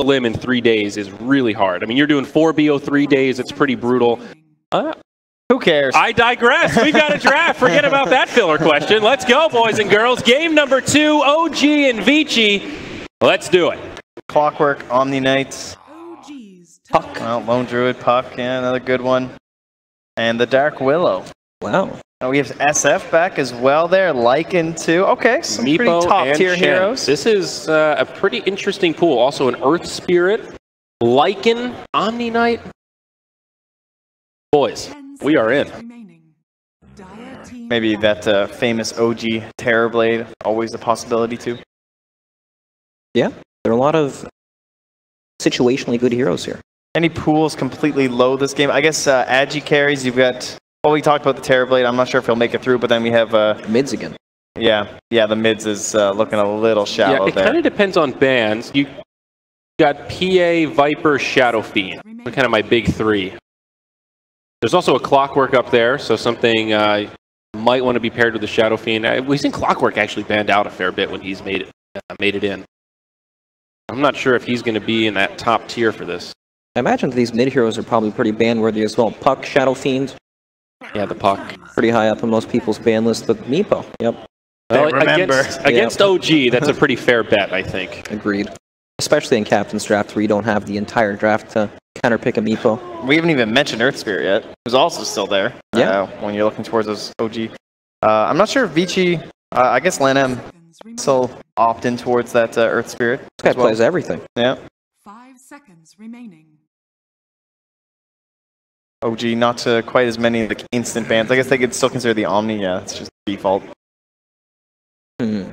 limb in 3 days is really hard. I mean, you're doing 4 BO 3 days. It's pretty brutal. Who cares? I digress. We've got a draft. Forget about that filler question. Let's go, boys and girls. Game number 2, OG and Vici. Let's do it. Clockwork, Omni Knights, Puck. Well, Lone Druid, Puck, yeah, another good one. And the Dark Willow. Wow. And we have SF back as well there, Lycan too. Okay, some Meepo pretty top-tier heroes. This is a pretty interesting pool. Also an Earth Spirit, Lycan, Omni Knight. Boys, we are in. Maybe that famous OG Terrorblade, always a possibility too. Yeah, there are a lot of situationally good heroes here. Any pools completely low this game? I guess Agi carries, you've got... Well, we talked about the Terrorblade. I'm not sure if he'll make it through, but then we have... mids again. Yeah, the mids is looking a little shallow there. Yeah, it kind of depends on bans. You got PA, Viper, Shadow Fiend. They're kind of my big 3. There's also a Clockwork up there, so something might want to be paired with the Shadow Fiend. We've seen Clockwork actually banned out a fair bit when he's made it in. I'm not sure if he's going to be in that top tier for this. I imagine these mid heroes are probably pretty ban-worthy as well. Puck, Shadow Fiend. Yeah, the Puck. Pretty high up on most people's ban list, but Meepo, yep. Well, against OG, that's a pretty fair bet, I think. Agreed. Especially in Captain's Draft, where you don't have the entire draft to counterpick a Meepo. We haven't even mentioned Earth Spirit yet, who's also still there. Yeah. When you're looking towards those OG. I'm not sure if Vici, I guess Lanem still opt in towards that Earth Spirit. This guy plays everything. Yeah. 5 seconds remaining. OG, not quite as many of the instant bans. I guess they could still consider the Omni. Yeah, it's just default. Hmm.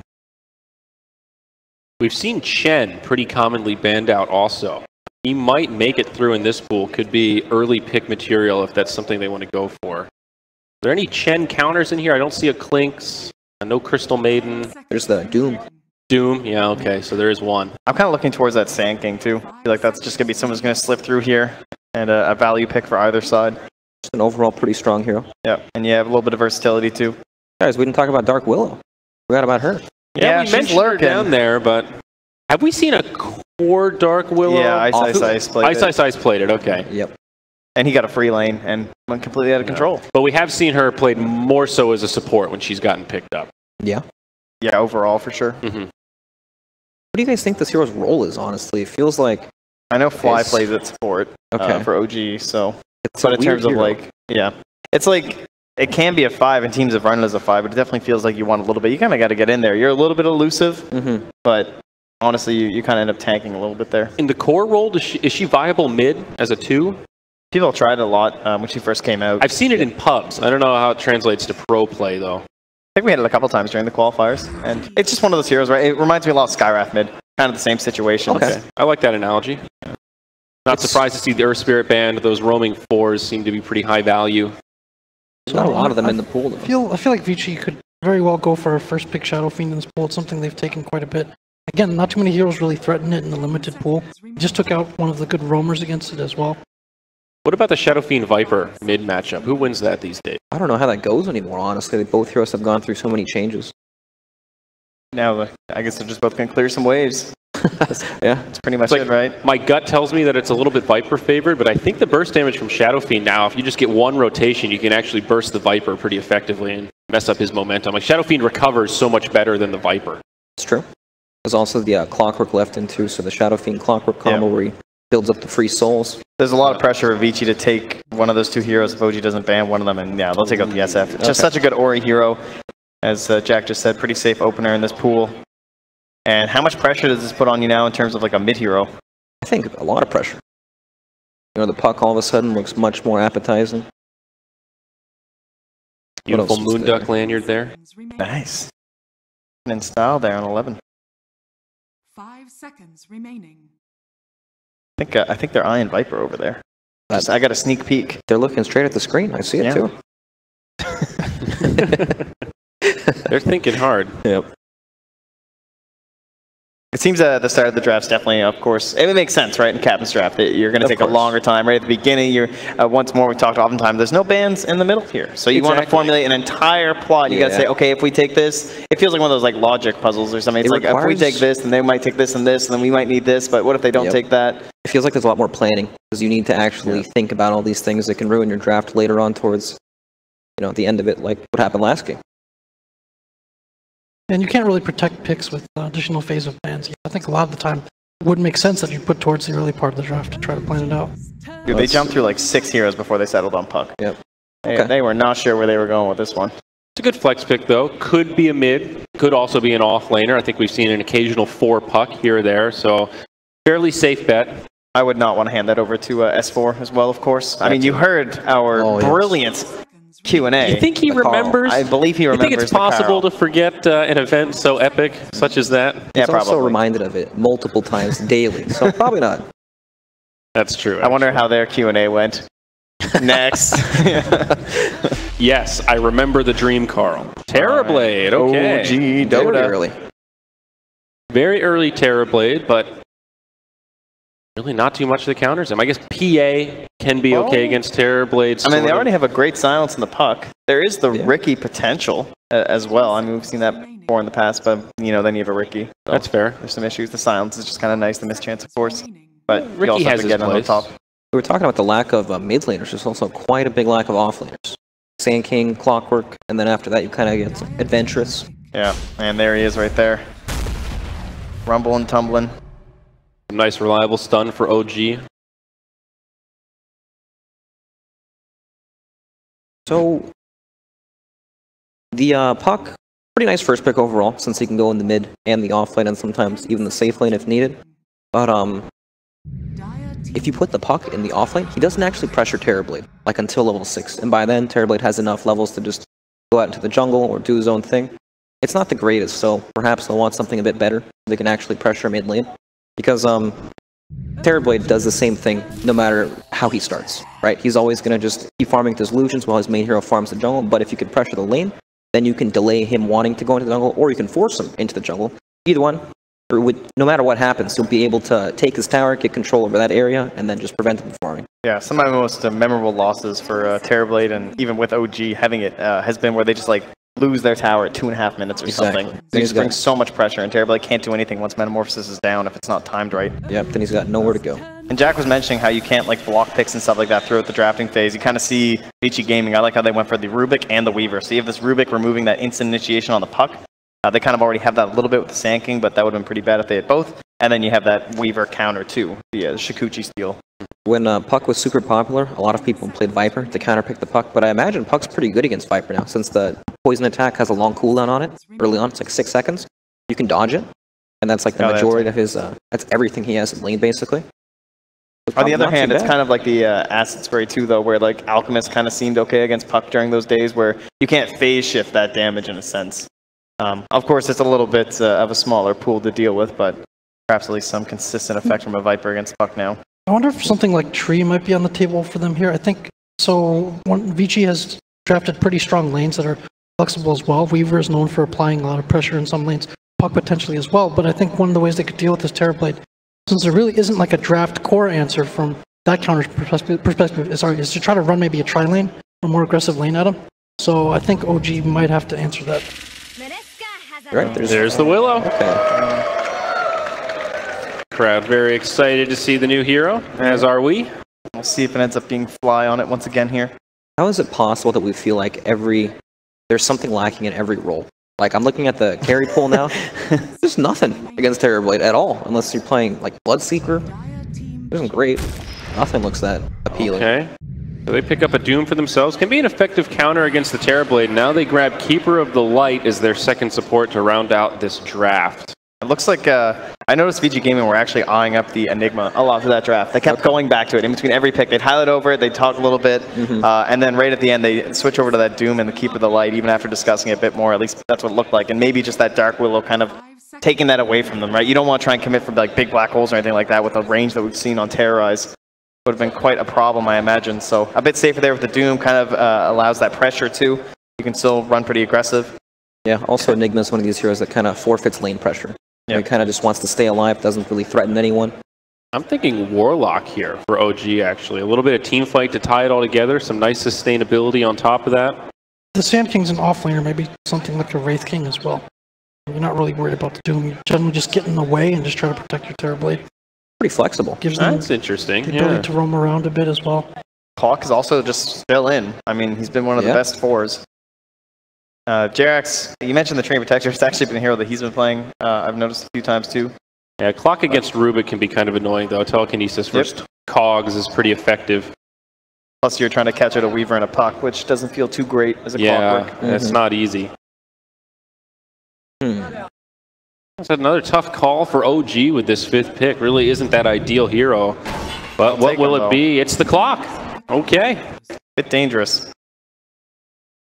We've seen Chen pretty commonly banned out also. He might make it through in this pool. Could be early pick material if that's something they want to go for. Are there any Chen counters in here? I don't see a Clinks. No Crystal Maiden. There's the Doom. Doom, yeah, okay, so there is one. I'm kind of looking towards that Sand King too. I feel like that's just going to be someone who's going to slip through here, and a value pick for either side. Just an overall pretty strong hero. Yeah, and you have a little bit of versatility too. Guys, we didn't talk about Dark Willow. Forgot about her. Yeah, we mentioned her down there, but have we seen a core Dark Willow? Yeah, Ice played it. Ice played it, okay. Yep. And he got a free lane and went completely out of control. But we have seen her played more so as a support when she's gotten picked up. Yeah. Yeah, overall for sure. Mm-hmm. What do you guys think this hero's role is, honestly? It feels like... I know Fly plays at support for OG, so... But in terms of like... Yeah. It's like... It can be a 5, and teams have run it as a 5, but it definitely feels like you want a little bit. You kind of got to get in there. You're a little bit elusive, but honestly, you kind of end up tanking a little bit there. In the core role, is she viable mid as a 2? People tried it a lot when she first came out. I've seen it in pubs. I don't know how it translates to pro play, though. I think we had it a couple times during the qualifiers, and it's just one of those heroes, right? It reminds me a lot of Skywrath mid, kind of the same situation. Okay, I like that analogy. Not surprised to see the Earth Spirit band. Those roaming 4s seem to be pretty high value. There's not a lot of them in the pool, though. I feel like Vici could very well go for a first pick Shadow Fiend in this pool. It's something they've taken quite a bit. Again, not too many heroes really threaten it in the limited pool. He just took out one of the good roamers against it as well. What about the Shadow Fiend Viper mid matchup? Who wins that these days? I don't know how that goes anymore, honestly. Both heroes have gone through so many changes. Now, I guess they're just both going to clear some waves. Yeah. That's pretty much it, right? My gut tells me that it's a little bit Viper favored, but I think the burst damage from Shadow Fiend now, if you just get one rotation, you can actually burst the Viper pretty effectively and mess up his momentum. Like, Shadow Fiend recovers so much better than the Viper. It's true. There's also the Clockwork left in too, so the Shadow Fiend Clockwork combo where he builds up the free souls. There's a lot of pressure for Vici to take one of those 2 heroes if OG doesn't ban one of them, and yeah, they'll take out the SF. It's just such a good Ori hero. As Jack just said, pretty safe opener in this pool. And how much pressure does this put on you now in terms of like a mid hero? I think a lot of pressure. You know, the Puck all of a sudden looks much more appetizing. Beautiful Moonduck lanyard there. Nice. And in style there on 11. 5 seconds remaining. I think they're eyeing Viper over there. I got a sneak peek. They're looking straight at the screen. I see it too. They're thinking hard. Yep. It seems at the start of the draft's definitely, of course, it makes sense, right? In Captain's Draft, you're going to take a longer time. Right at the beginning, you're once more, we talked oftentimes, there's no bans in the middle here. So you want to formulate an entire plot. You got to say, okay, if we take this, it feels like one of those like logic puzzles or something. It's like, if we take this, then they might take this, and then we might need this, but what if they don't take that? It feels like there's a lot more planning, because you need to actually think about all these things that can ruin your draft later on towards, the end of it, like what happened last game. And you can't really protect picks with additional phase of bans. I think a lot of the time it would make sense that you put towards the early part of the draft to try to plan it out. Dude, they jumped through like 6 heroes before they settled on Puck. Yep. They were not sure where they were going with this one. It's a good flex pick, though. Could be a mid. Could also be an off-laner. I think we've seen an occasional 4 Puck here or there, so fairly safe bet. I would not want to hand that over to S4 as well, of course. I mean, you heard our brilliant Q&A. You think he remembers? I believe he remembers. You think it's possible to forget an event so epic such as that? He's also reminded of it multiple times daily, so probably not. That's true. I wonder how their Q&A went. Next. Yes, I remember the dream, Carl. Terrorblade, okay. OG Dota. Very early. Very early Terrorblade, but really not too much that counters him. I guess PA can be okay against Terrorblade. I mean, they already have a great silence in the Puck. There is the Ricky potential as well. I mean, we've seen that before in the past, but, then you have a Ricky. So that's fair. There's some issues. The silence is just kind of nice. The mischance, of course. But Ricky has his place. Top. We were talking about the lack of mid laners. There's also quite a big lack of off laners. Sand King, Clockwork, and then after that you kind of get adventurous. Yeah, and there he is right there. Rumbling, tumbling. Nice reliable stun for OG. So the Puck, pretty nice first pick overall, since he can go in the mid and the off lane and sometimes even the safe lane if needed. But if you put the Puck in the off lane, he doesn't actually pressure Terrorblade, like until level 6. And by then, Terrorblade has enough levels to just go out into the jungle or do his own thing. It's not the greatest, so perhaps they'll want something a bit better so they can actually pressure mid lane. Because Terrorblade does the same thing no matter how he starts, right? He's always going to just keep farming his illusions while his main hero farms the jungle, but if you could pressure the lane, then you can delay him wanting to go into the jungle, or you can force him into the jungle. Either one. No matter what happens, you'll be able to take his tower, get control over that area, and then just prevent him from farming. Yeah, some of my most memorable losses for Terrorblade, and even with OG having it, has been where they just lose their tower at 2.5 minutes or something. They just bring so much pressure, and Terrorblade can't do anything once Metamorphosis is down if it's not timed right. Yep, then he's got nowhere to go. And Jack was mentioning how you can't block picks and stuff like that throughout the drafting phase. You kind of see Vici Gaming, I like how they went for the Rubik and the Weaver. So you have this Rubik removing that instant initiation on the Puck. They kind of already have that a little bit with the Sand King, but that would have been pretty bad if they had both. And then you have that Weaver counter too, the Shikuchi steal. When Puck was super popular, a lot of people played Viper to counterpick the Puck, but I imagine Puck's pretty good against Viper now, since the poison attack has a long cooldown on it. Early on, it's like 6 seconds. You can dodge it, and that's like the majority of his, that's everything he has in lane, basically. On the other hand, it's kind of like the Acid Spray too, though, where Alchemist kind of seemed okay against Puck during those days, where you can't phase shift that damage in a sense. Of course, it's a little bit of a smaller pool to deal with, but perhaps at least some consistent effect from a Viper against Puck now. I wonder if something like Tree might be on the table for them here. I think so. Vici has drafted pretty strong lanes that are flexible as well. Weaver is known for applying a lot of pressure in some lanes, Puck potentially as well. But I think one of the ways they could deal with this Terrorblade, since there really isn't a draft core answer from that counter's perspective, is to try to run maybe a tri lane, a more aggressive lane at him. So I think OG might have to answer that. Right, there's the Willow. Okay. Crowd very excited to see the new hero, as are we. We'll see if it ends up being Fly on it once again here. How is it possible that we feel like there's something lacking in every role? I'm looking at the carry pool now. There's nothing against Terrorblade at all, unless you're playing Bloodseeker. It isn't great. Nothing looks that appealing. Okay. So they pick up a Doom for themselves. Can be an effective counter against the Terrorblade. Now they grab Keeper of the Light as their second support to round out this draft. It looks like, I noticed Vici Gaming were actually eyeing up the Enigma a lot for that draft. They kept going back to it. In between every pick, they'd highlight over it, they'd talk a little bit, and then right at the end, they switch over to that Doom and the Keeper of the Light, even after discussing it a bit more. At least that's what it looked like. And maybe just that Dark Willow kind of taking that away from them, right? You don't want to try and commit for big black holes or anything like that with the range that we've seen on Terrorize. Would have been quite a problem, I imagine. So a bit safer there with the Doom, kind of allows that pressure too. You can still run pretty aggressive. Yeah, also Enigma is one of these heroes that kind of forfeits lane pressure. Yeah. He kind of just wants to stay alive, doesn't really threaten anyone. I'm thinking Warlock here for OG, actually. A little bit of team fight to tie it all together. Some nice sustainability on top of that. The Sand King's an offlaner, maybe something like a Wraith King as well. You're not really worried about the Doom. You generally just get in the way and just try to protect your Terrorblade. Pretty flexible. Gives them That's interesting. the ability to roam around a bit as well. Clock is also just still in. I mean, he's been one of the best 4s. Jerax, you mentioned the Train Protector. It's actually been a hero that he's been playing. I've noticed a few times too. Yeah, Clock against Rubik can be kind of annoying, though. Telekinesis versus Cogs is pretty effective. Plus, you're trying to catch out a Weaver and a Puck, which doesn't feel too great as a Clockwork. Yeah, it's not easy. That's another tough call for OG with this 5th pick. Really isn't that ideal hero. But what will it be? It's the Clock. Okay. Bit dangerous. I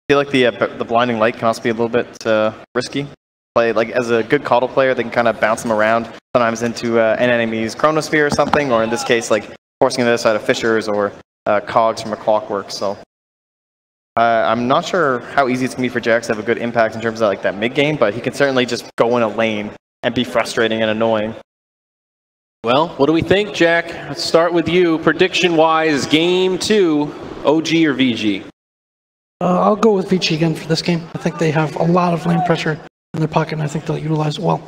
feel like the Blinding Light can also be a little bit risky. Like as a good Coddle player, they can kind of bounce them around, sometimes into an enemy's Chronosphere or something, or in this case, like forcing the other side of Fissures or Cogs from a Clockwork. So I'm not sure how easy it's going to be for Jax to have a good impact in terms of like that mid-game, but he can certainly just go in a lane and be frustrating and annoying. Well, what do we think, Jack? Let's start with you. Prediction-wise, game 2, OG or VG? I'll go with Vici again for this game. I think they have a lot of lane pressure in their pocket, and I think they'll utilize it well.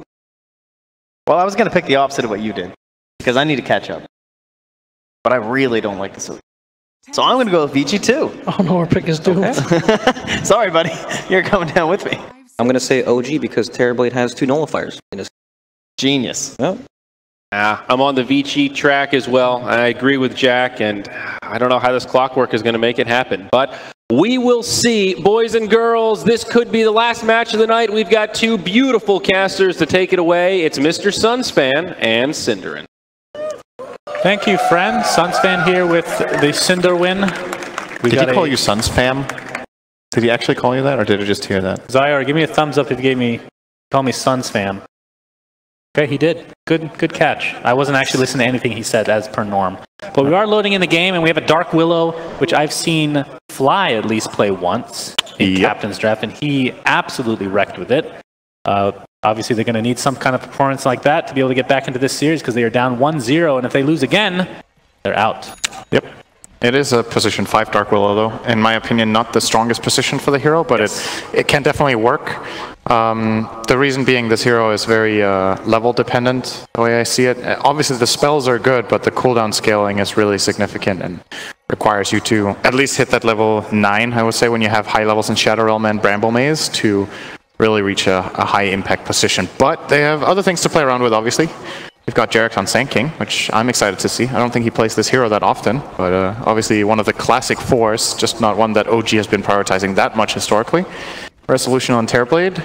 Well, I was going to pick the opposite of what you did, because I need to catch up. But I really don't like this. So I'm going to go with Vici too. Oh no, our pick is doomed. Okay. Sorry, buddy. You're coming down with me. I'm going to say OG because Terrorblade has 2 nullifiers in his... Genius. Yep. I'm on the Vici track as well. I agree with Jack, and I don't know how this Clockwork is going to make it happen. But we will see. Boys and girls, this could be the last match of the night. We've got 2 beautiful casters to take it away. It's Mr. Sunsfan and Cinderin. Thank you, friend. Sunsfan here with the Cinder win. Did he call you Sunspam? Did he actually call you that, or did I just hear that? Zyar, give me a thumbs up if you call me Sunspam. Okay, he did. Good catch. I wasn't actually listening to anything he said as per norm. But we are loading in the game, and we have a Dark Willow, which I've seen Fly at least play once in Captain's Draft, and he absolutely wrecked with it. Obviously, they're going to need some kind of performance like that to be able to get back into this series because they are down 1-0, and if they lose again, they're out. Yep. It is a position 5 Dark Willow, though. In my opinion, not the strongest position for the hero, but it can definitely work. The reason being this hero is very level dependent, the way I see it. Obviously, the spells are good, but the cooldown scaling is really significant and requires you to at least hit that level 9, I would say, when you have high levels in Shadow Realm and Bramble Maze to really reach a high impact position. But they have other things to play around with, obviously. We've got Jerax on Sand King, which I'm excited to see. I don't think he plays this hero that often, but obviously one of the classic 4s, just not one that OG has been prioritizing that much historically. Resolution on Terrorblade,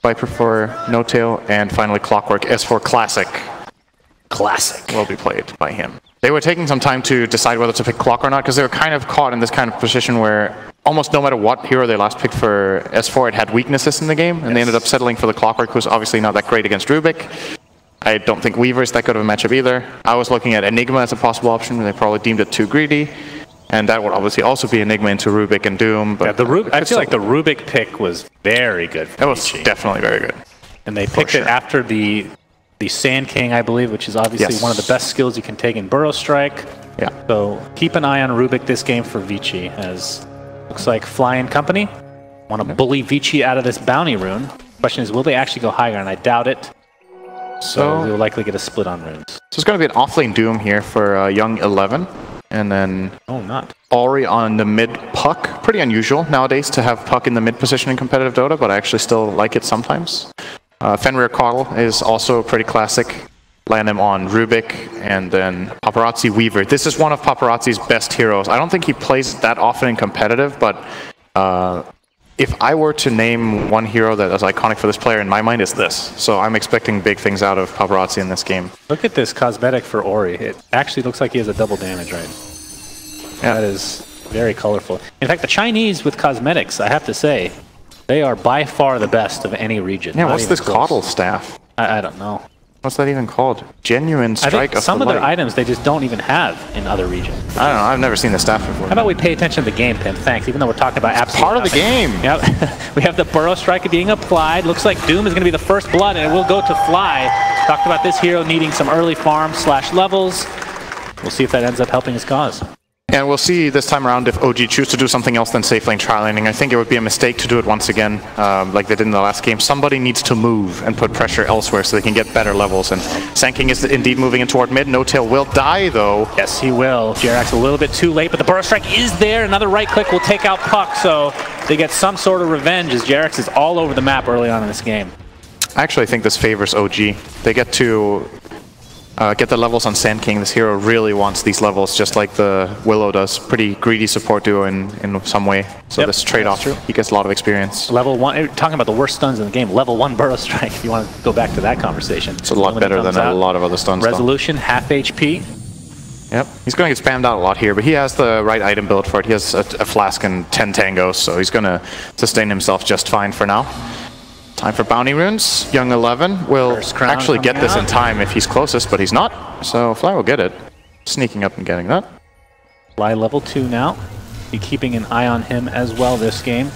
Viper for No Tail, and finally Clockwork S4 Classic. Classic will be played by him. They were taking some time to decide whether to pick Clock or not, because they were kind of caught in this kind of position where almost no matter what hero they last picked for S4, it had weaknesses in the game, and they ended up settling for the Clockwork, who's obviously not that great against Rubik. I don't think Weaver is that good of a matchup either. I was looking at Enigma as a possible option, but they probably deemed it too greedy. And that would obviously also be Enigma into Rubik and Doom. But yeah, I feel like the Rubik pick was very good for It was definitely very good. And they picked it after the Sand King, I believe, which is obviously one of the best skills you can take in Burrow Strike. Yeah. So keep an eye on Rubik this game for Vici, as looks like Fly and company want to bully Vici out of this bounty rune. Question is, will they actually go higher? And I doubt it. So we'll likely get a split on runes. So it's going to be an offlane Doom here for Young 11. And then Ori on the mid Puck. Pretty unusual nowadays to have Puck in the mid position in competitive Dota, but I actually still like it sometimes. Fenrir Coddle is also pretty classic. Land him on Rubik, and then Paparazzi Weaver. This is one of Paparazzi's best heroes. I don't think he plays that often in competitive, but if I were to name one hero that is iconic for this player, in my mind, is this. So I'm expecting big things out of Paparazzi in this game. Look at this cosmetic for Ori. It actually looks like he has a double damage, right? Yeah. That is very colorful. In fact, the Chinese with cosmetics, I have to say, they are by far the best of any region. Yeah, what's this Coddle staff? I don't know. What's that even called? Genuine strike. I think some of their items they just don't even have in other regions. I don't know. I've never seen the staff before. How about we pay attention to the game, Pimp? Thanks. Even though we're talking about absolute part of the game. Yep. We have the Burrow Strike being applied. Looks like Doom is going to be the first blood, and it will go to Fly. Talked about this hero needing some early farm / levels. We'll see if that ends up helping his cause. And we'll see this time around if OG choose to do something else than safe lane trialing. I think it would be a mistake to do it once again, like they did in the last game. Somebody needs to move and put pressure elsewhere so they can get better levels. And Sandking is indeed moving in toward mid. No-Tail will die, though. Yes, he will. JerAx a little bit too late, but the Burrow Strike is there. Another right click will take out Puck, so they get some sort of revenge as JerAx is all over the map early on in this game. I actually think this favors OG. They get to get the levels on Sandking. This hero really wants these levels, just like the Willow does. Pretty greedy support duo in some way. So this trade-off, he gets a lot of experience. Level 1, talking about the worst stuns in the game, level 1 Burrow Strike, if you want to go back to that conversation. It's a lot better than a lot of other stuns. Resolution, half HP. Yep, he's going to get spammed out a lot here, but he has the right item build for it. He has a flask and 10 tangos, so he's going to sustain himself just fine for now. Time for bounty runes. Young 11 will actually get this in time if he's closest, but he's not. So Fly will get it. Sneaking up and getting that. Fly level 2 now. Be keeping an eye on him as well this game.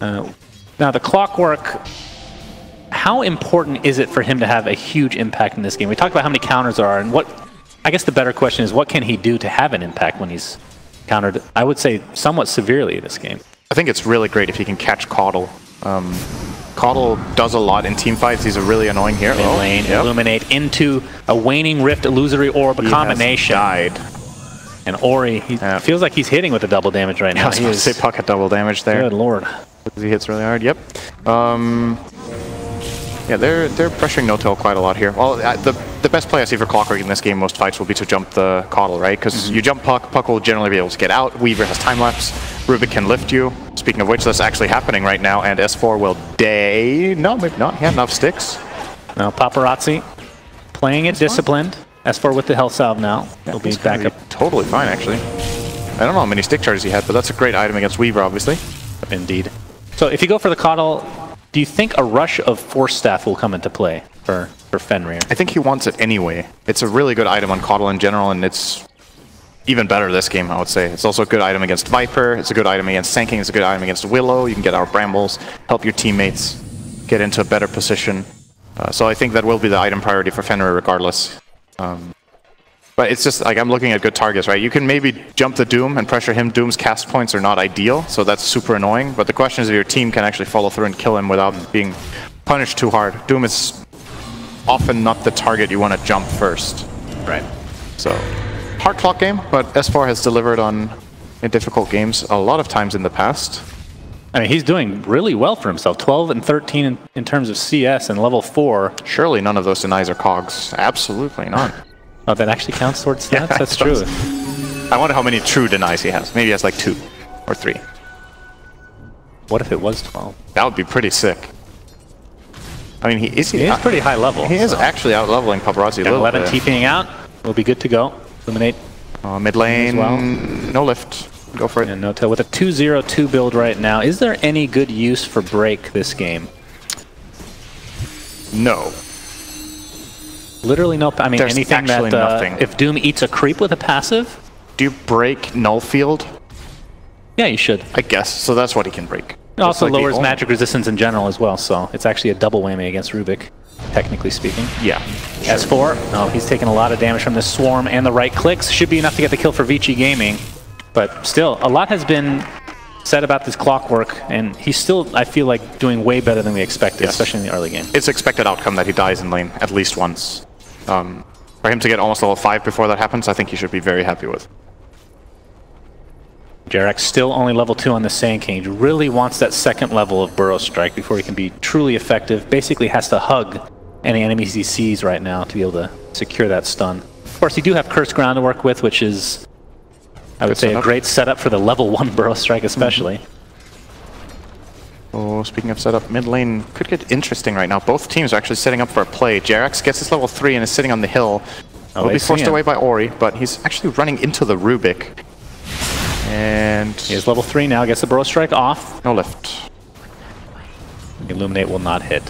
Now the clockwork, how important is it for him to have a huge impact in this game? We talked about how many counters there are, and what, I guess the better question is what can he do to have an impact when he's countered, I would say, somewhat severely in this game. I think it's really great if he can catch Caudle. Caudle does a lot in team fights. He's a really annoying hero. Mid lane, illuminate into a waning rift illusory orb combination. Died. And Ori, he feels like he's hitting with the double damage right now. I was going to say Puck at double damage there. Good lord. He hits really hard. Yep. Yeah, they're pressuring No-Tail quite a lot here. Well, the best play I see for Clockwork in this game, most fights, will be to jump the Caudle, right? Because you jump Puck, Puck will generally be able to get out. Weaver has time lapse. Rubik can lift you. Speaking of which, that's actually happening right now, and S4 will day. No, maybe not. He had enough sticks. Now Paparazzi playing it disciplined. S4 with the health salve now. Yeah, he'll be back up. Totally fine, actually. I don't know how many stick charges he had, but that's a great item against Weaver, obviously. Indeed. So if you go for the Caudle, do you think a rush of Force Staff will come into play for Fenrir? I think he wants it anyway. It's a really good item on Caudle in general, and it's even better this game, I would say. It's also a good item against Viper. It's a good item against Sandking. It's a good item against Willow. You can get out Brambles, help your teammates get into a better position. So I think that will be the item priority for Fenrir regardless. But it's just like I'm looking at good targets, right? You can maybe jump the Doom and pressure him. Doom's cast points are not ideal, so that's super annoying. But the question is if your team can actually follow through and kill him without being punished too hard. Doom is often not the target you want to jump first. Right. So hard clock game, but S4 has delivered in difficult games a lot of times in the past. I mean, he's doing really well for himself. 12 and 13 in terms of CS and level 4. Surely none of those denies are cogs. Absolutely not. Oh, that actually counts towards stats? Yeah, that's true. I wonder how many true denies he has. Maybe he has like 2 or 3. What if it was 12? That would be pretty sick. I mean, he is pretty high level. He is actually out-leveling Paparazzi a little 11 TPing out. We'll be good to go. Eliminate. Mid lane, well. No lift. Go for it. And No-Tail with a 2-0-2 build right now. Is there any good use for break this game? No. Literally no. I mean, there's anything that if Doom eats a creep with a passive. Do you break null field? Yeah, you should. I guess. So that's what he can break. It also lowers magic resistance in general as well, so it's actually a double whammy against Rubik, technically speaking. Yeah. Sure. S4, no, he's taking a lot of damage from this swarm and the right clicks. Should be enough to get the kill for Vici Gaming. But still, a lot has been said about this Clockwork, and he's still, I feel like, doing way better than we expected, especially in the early game. It's expected outcome that he dies in lane at least once. For him to get almost level 5 before that happens, I think he should be very happy with. JerAx still only level 2 on the Sandking. He really wants that second level of Burrow Strike before he can be truly effective. Basically has to hug any enemies he sees right now to be able to secure that stun. Of course, you do have Cursed Ground to work with, which is, I would say, a great setup for the level 1 Burrow Strike especially. Oh, speaking of setup, mid lane could get interesting right now. Both teams are actually setting up for a play. JerAx gets his level 3 and is sitting on the hill. Will be forced away by Ori, but he's actually running into the Rubik. And he has level 3 now, gets the Burrow Strike off. No lift. Illuminate will not hit.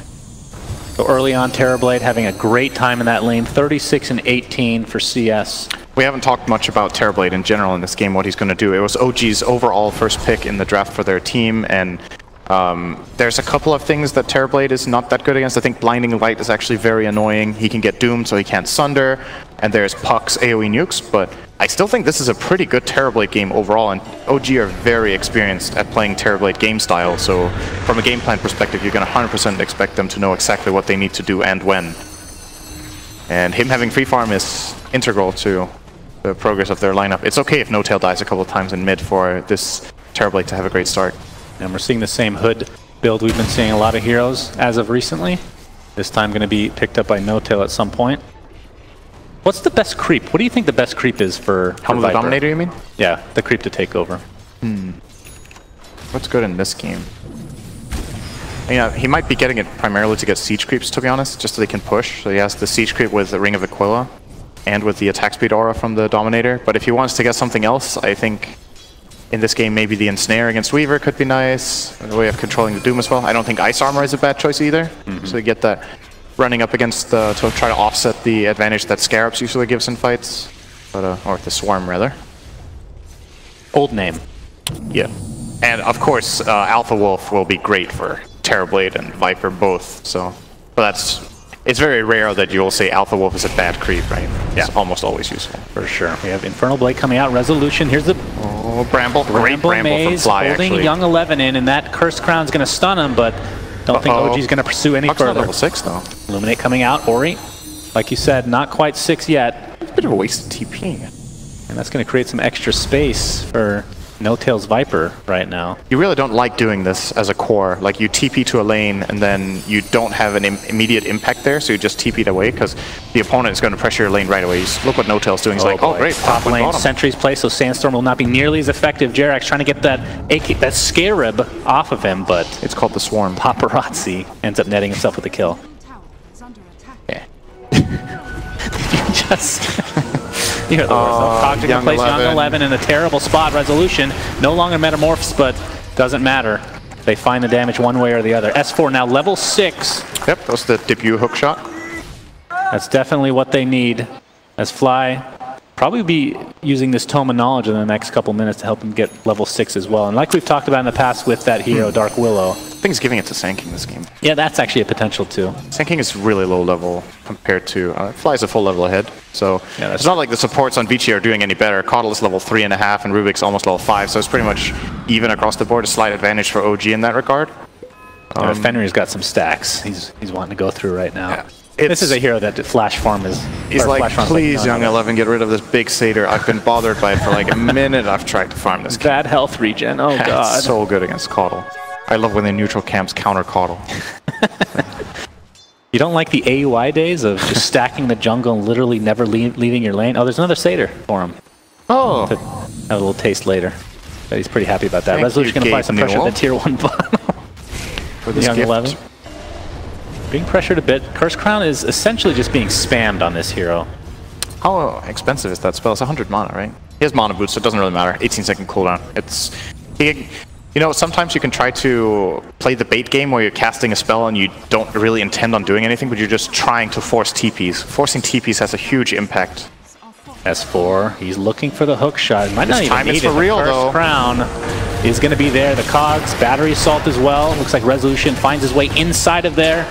So early on, Terrorblade having a great time in that lane, 36 and 18 for CS. We haven't talked much about Terrorblade in general in this game, what he's going to do. It was OG's overall first pick in the draft for their team, and there's a couple of things that Terrorblade is not that good against. I think Blinding Light is actually very annoying. He can get doomed, so he can't Sunder, and there's Puck's AoE nukes, but I still think this is a pretty good Terrorblade game overall, and OG are very experienced at playing Terrorblade game style, so from a game plan perspective, you're going to 100% expect them to know exactly what they need to do and when. And him having free farm is integral to the progress of their lineup. It's okay if No-Tail dies a couple of times in mid for this Terrorblade to have a great start. And we're seeing the same hood build we've been seeing a lot of heroes as of recently. This time going to be picked up by No-Tail at some point. What's the best creep? What do you think the best creep is for Helm of the Dominator, you mean? Yeah, the creep to take over. What's good in this game? Yeah, he might be getting it primarily to get siege creeps, to be honest, just so they can push. So he has the siege creep with the Ring of Aquila and with the attack speed aura from the Dominator. But if he wants to get something else, I think in this game maybe the Ensnare against Weaver could be nice. A way of controlling the Doom as well. I don't think Ice Armor is a bad choice either. So you get that running up against the, to try to offset the advantage that Scarabs usually gives in fights. But, or the Swarm rather. Old name. Yeah. And of course, Alpha Wolf will be great for Terrorblade and Viper both, so, but it's very rare that you'll say Alpha Wolf is a bad creep, right? Yeah. It's almost always useful. For sure. We have Infernal Blade coming out, Resolution. Here's the Bramble. Great Bramble Maze from Fly, holding actually. Young 11 in, and that Cursed Crown's going to stun him, but don't think OG's going to pursue any further. Not level 6 though. Illuminate coming out, Ori. Like you said, not quite 6 yet. It's a bit of a waste of TP. And that's going to create some extra space for No-Tail's Viper right now. You really don't like doing this as a core. Like you TP to a lane and then you don't have an immediate impact there, so you just TP it away because the opponent is going to pressure your lane right away. Look what No-Tail's doing. He's like, oh great, top lane, Sentry's place, so Sandstorm will not be nearly as effective. Jerax trying to get that Scarab off of him, but it's called the Swarm. Paparazzi ends up netting himself with a kill. Yeah. Just... You hear the words. Cognitive can place Young 11 in a terrible spot. Resolution no longer metamorphs, but doesn't matter. They find the damage one way or the other. S4 now level 6. Yep, that was the debut hook shot. That's definitely what they need. As Fly probably be using this Tome of Knowledge in the next couple minutes to help him get level 6 as well. And like we've talked about in the past with that hero, Dark Willow. I think he's giving it to Sand this game. Yeah, that's actually a potential too. Sand is really low level compared to... Fly's a full level ahead. So yeah, it's not like the supports on Vici are doing any better. Caudal is level 3.5 and Rubik's almost level 5. So it's pretty much even across the board. A slight advantage for OG in that regard. Fenrir's got some stacks he's wanting to go through right now. Yeah. This is a hero that Flash Farm is... He's like, please, Young 11, get rid of this big satyr. I've been bothered by it for like a minute. I've tried to farm this. Bad health regen, oh god. It's so good against Caudal. I love when the neutral camps counter Caudal. You don't like the AUI days of just stacking the jungle and literally never leaving your lane? Oh, there's another satyr for him. Oh. To have a little taste later. But he's pretty happy about that. Resolution going to apply some pressure on the tier 1 bottom. For this Young gift. 11. Being pressured a bit. Curse Crown is essentially just being spammed on this hero. How expensive is that spell? It's 100 mana, right? He has mana boost, so it doesn't really matter. 18-second cooldown. It's... You know, sometimes you can try to play the bait game where you're casting a spell and you don't really intend on doing anything, but you're just trying to force TPs. Forcing TPs has a huge impact. S4, he's looking for the hook shot. Might not even need it. For real, though. Crown is going to be there. The Cogs, Battery Assault as well. Looks like Resolution finds his way inside of there.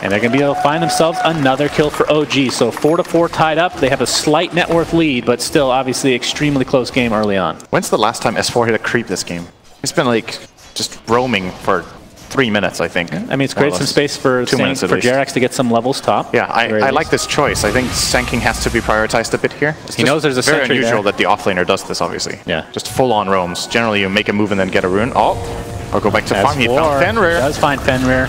And they're going to be able to find themselves another kill for OG. So 4-4 tied up. They have a slight net worth lead, but still obviously extremely close game early on. When's the last time S4 hit a creep this game? It's been like just roaming for 3 minutes, I think. I mean, it's created some space for Jerax to get some levels top. Yeah, I like this choice. I think Sand has to be prioritized a bit here. He knows there's a very sentry unusual there. that the offlaner does this, obviously. Yeah. Just full-on roams. Generally, you make a move and then get a rune. Oh, I'll go back to farm. He found Fenrir. Does find Fenrir.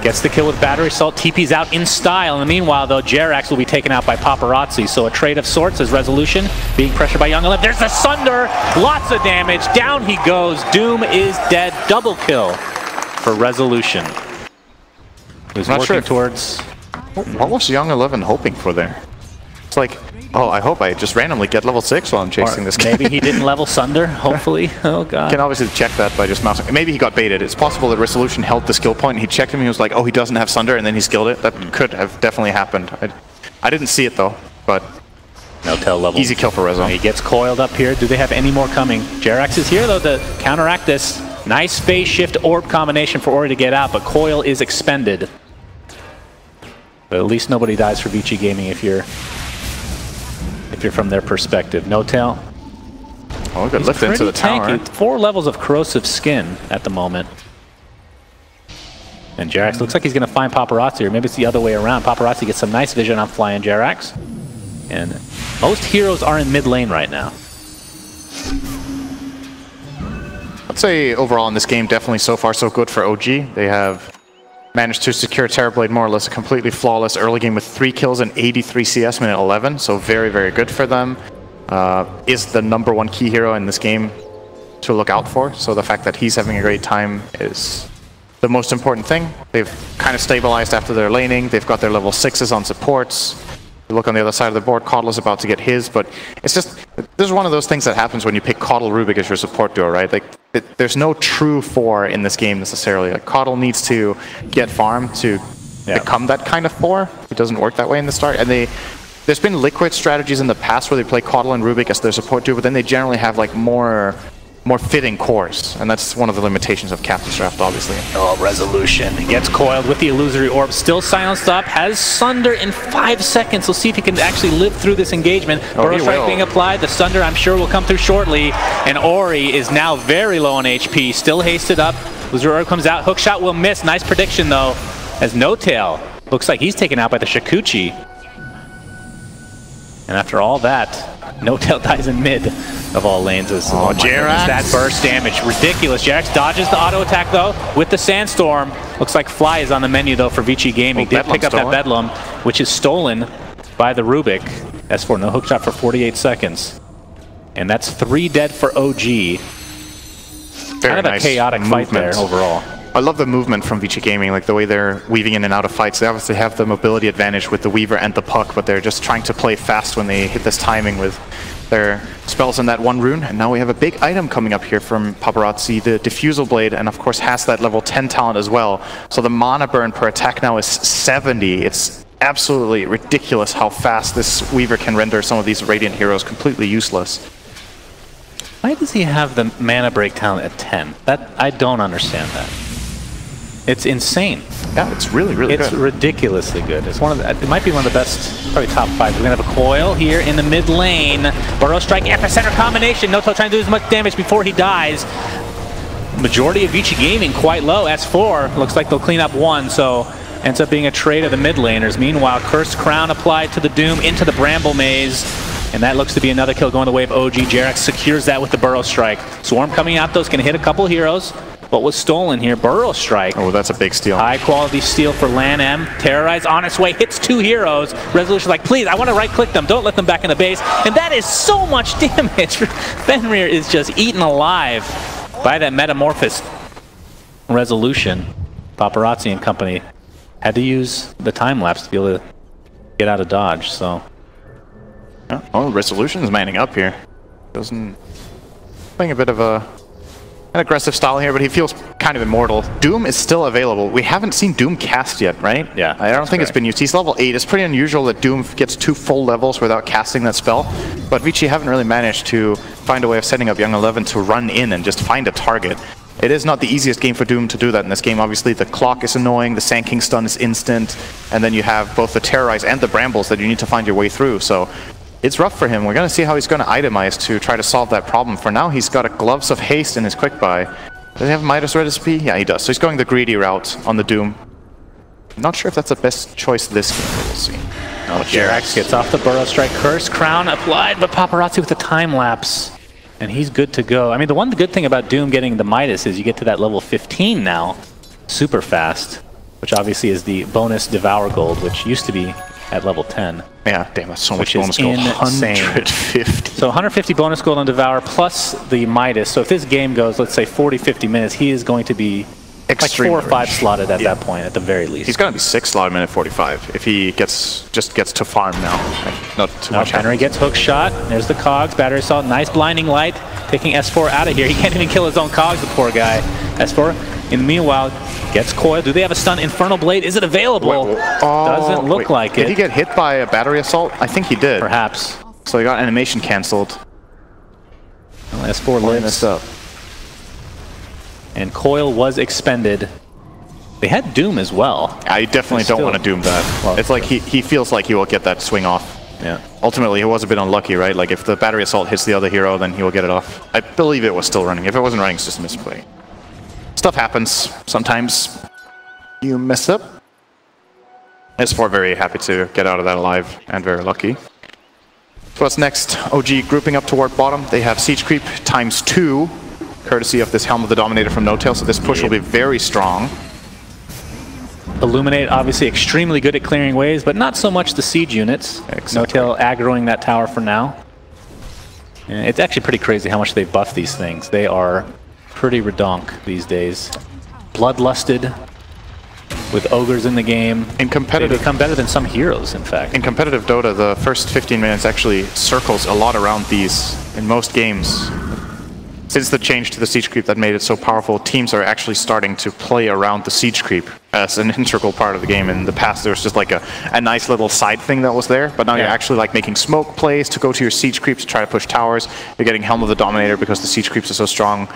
Gets the kill with Battery Assault. TP's out in style. In the meanwhile, though, Jerax will be taken out by Paparazzi. So a trade of sorts as Resolution being pressured by Young 11. There's the Sunder. Lots of damage. Down he goes. Doom is dead. Double kill for Resolution. Who's working towards... What was Young 11 hoping for there? It's like, Oh, I hope I just randomly get level 6 while I'm chasing this guy. Maybe he didn't level Sunder, hopefully. Oh, God. You can obviously check that by just mousing. Maybe he got baited. It's possible that Resolution held the skill point and he checked him and he was like, oh, he doesn't have Sunder, and then he skilled it. That could have definitely happened. I didn't see it, though, but no tell level. Easy kill for Rezo. He gets coiled up here. Do they have any more coming? Jerax is here, though, to counteract this. Nice phase shift orb combination for Ori to get out, but coil is expended. But at least nobody dies for Vici Gaming if you're from their perspective. No tail. Oh, good lift into the tower. 4 levels of corrosive skin at the moment. And Jerax looks like he's going to find Paparazzi, or maybe it's the other way around. Paparazzi gets some nice vision on flying Jerax. And most heroes are in mid lane right now. I'd say overall in this game, definitely so far so good for OG. They have managed to secure Terrorblade more or less a completely flawless early game with 3 kills and 83 CS minute 11, so very, very good for them. Is the #1 key hero in this game to look out for, so the fact that he's having a great time is the most important thing. They've kind of stabilized after their laning, they've got their level 6s on supports. You look on the other side of the board, Caudle is about to get his, but it's just, this is one of those things that happens when you pick Caudle Rubik as your support duo, right? Like, there's no true 4 in this game necessarily. Like, Caudle needs to get farm to become that kind of 4. It doesn't work that way in the start. And there's been Liquid strategies in the past where they play Caudle and Rubik as their support duo, but then they generally have like more fitting cores, and that's one of the limitations of CaptainsDraft, obviously. Oh, Resolution. He gets coiled with the illusory orb, still silenced up, has Sunder in 5 seconds. We'll see if he can actually live through this engagement. Burrow Strike being applied, the Sunder I'm sure will come through shortly, and Ori is now very low on HP, still hasted up. Illusory orb comes out, hookshot will miss. Nice prediction though, as No Tail looks like he's taken out by the Shikuchi. And after all that, No Tail dies in mid of all lanes. Oh, Jerax. That burst damage, ridiculous. Jerax dodges the auto attack though with the Sandstorm. Looks like Fly is on the menu though for Vici Gaming. Did pick up that Bedlam, which is stolen by the Rubik. S4, no hookshot for 48 seconds. And that's 3 dead for OG. Kind of a chaotic fight there overall. I love the movement from Vici Gaming, like the way they're weaving in and out of fights. They obviously have the mobility advantage with the Weaver and the Puck, but they're just trying to play fast when they hit this timing with their spells in that 1 rune. And now we have a big item coming up here from Paparazzi, the Diffusal Blade, and of course has that level 10 talent as well. So the mana burn per attack now is 70. It's absolutely ridiculous how fast this Weaver can render some of these Radiant heroes completely useless. Why does he have the mana break talent at 10? I don't understand that. It's insane. Yeah, it's really, really good. It's ridiculously good. It's one of the, it might be one of the best, probably top 5. We're gonna have a coil here in the mid lane. Burrow Strike, epicenter combination. No Tail trying to do as much damage before he dies. Majority of Vici Gaming quite low. S4 looks like they'll clean up 1, so ends up being a trade of the mid laners. Meanwhile, Cursed Crown applied to the Doom into the Bramble Maze. And that looks to be another kill going the way of OG. Jerax secures that with the Burrow Strike. Swarm coming out though is gonna hit a couple heroes. What was stolen here? Burrow Strike. Oh, that's a big steal. High quality steal for Lan M. Terrorize on its way, hits 2 heroes. Resolution like, please, I want to right click them. Don't let them back in the base. And that is so much damage. Fenrir is just eaten alive by that Metamorphosis. Resolution. Paparazzi and company had to use the time lapse to be able to get out of dodge, so. Oh, Resolution is manning up here. Playing a bit of an aggressive style here, but he feels kind of immortal. Doom is still available. We haven't seen Doom cast yet, right? Yeah. I don't think it's been used. He's level 8. It's pretty unusual that Doom gets 2 full levels without casting that spell. But Vici haven't really managed to find a way of setting up Young 11 to run in and just find a target. It is not the easiest game for Doom to do that in this game. Obviously, the clock is annoying, the Sand King stun is instant, and then you have both the Terrorize and the Brambles that you need to find your way through. So it's rough for him. We're going to see how he's going to itemize to try to solve that problem. For now, he's got a Gloves of Haste in his quick buy. Does he have Midas recipe? Yeah, he does. So he's going the greedy route on the Doom. Not sure if that's the best choice this game, but we'll see. Oh, Jerax gets off the Burrow Strike. Curse Crown applied, but Paparazzi with the time lapse. And he's good to go. I mean, the one good thing about Doom getting the Midas is you get to that level 15 now, super fast, which obviously is the bonus Devour Gold, which used to be at level 10. Yeah, damn, that's so much bonus gold. 150. So 150 bonus gold on Devour plus the Midas. So if this game goes, let's say 40-50 minutes, he is going to be extreme. Like 4 or 5 slotted at that point, at the very least. He's going to be 6 slotted minute 45 if he just gets to farm now. And not too much. Henry gets hook shot. There's the cogs. Battery assault. Nice blinding light. Taking S4 out of here. He can't even kill his own cogs, the poor guy. S4, in the meanwhile, gets coil. Do they have a stun? Infernal Blade, is it available? Doesn't look like it. Did he get hit by a battery assault? I think he did. Perhaps. So he got animation cancelled. Well, S4 lives. Up. And coil was expended. They had Doom as well. I definitely don't want to Doom that. Well, it's like he feels like he will get that swing off. Yeah. Ultimately, he was a bit unlucky, right? Like if the battery assault hits the other hero, then he will get it off. I believe it was still running. If it wasn't running, it's just a misplay. Stuff happens. Sometimes you mess up. S4 very happy to get out of that alive and very lucky. So what's next? OG grouping up toward bottom. They have Siege Creep ×2, courtesy of this Helm of the Dominator from No-Tail, so this push will be very strong. Illuminate, obviously extremely good at clearing waves, but not so much the siege units. Exactly. No-Tail aggroing that tower for now. And it's actually pretty crazy how much they've buffed these things. They are pretty redonk these days. Bloodlusted, with ogres in the game. In competitive, they become better than some heroes, in fact. In competitive Dota, the first 15 minutes actually circles a lot around these in most games. Since the change to the Siege Creep that made it so powerful, teams are actually starting to play around the Siege Creep as an integral part of the game. In the past, there was just like a nice little side thing that was there, but now you're actually like making smoke plays to go to your Siege Creeps to try to push towers. You're getting Helm of the Dominator because the Siege Creeps are so strong.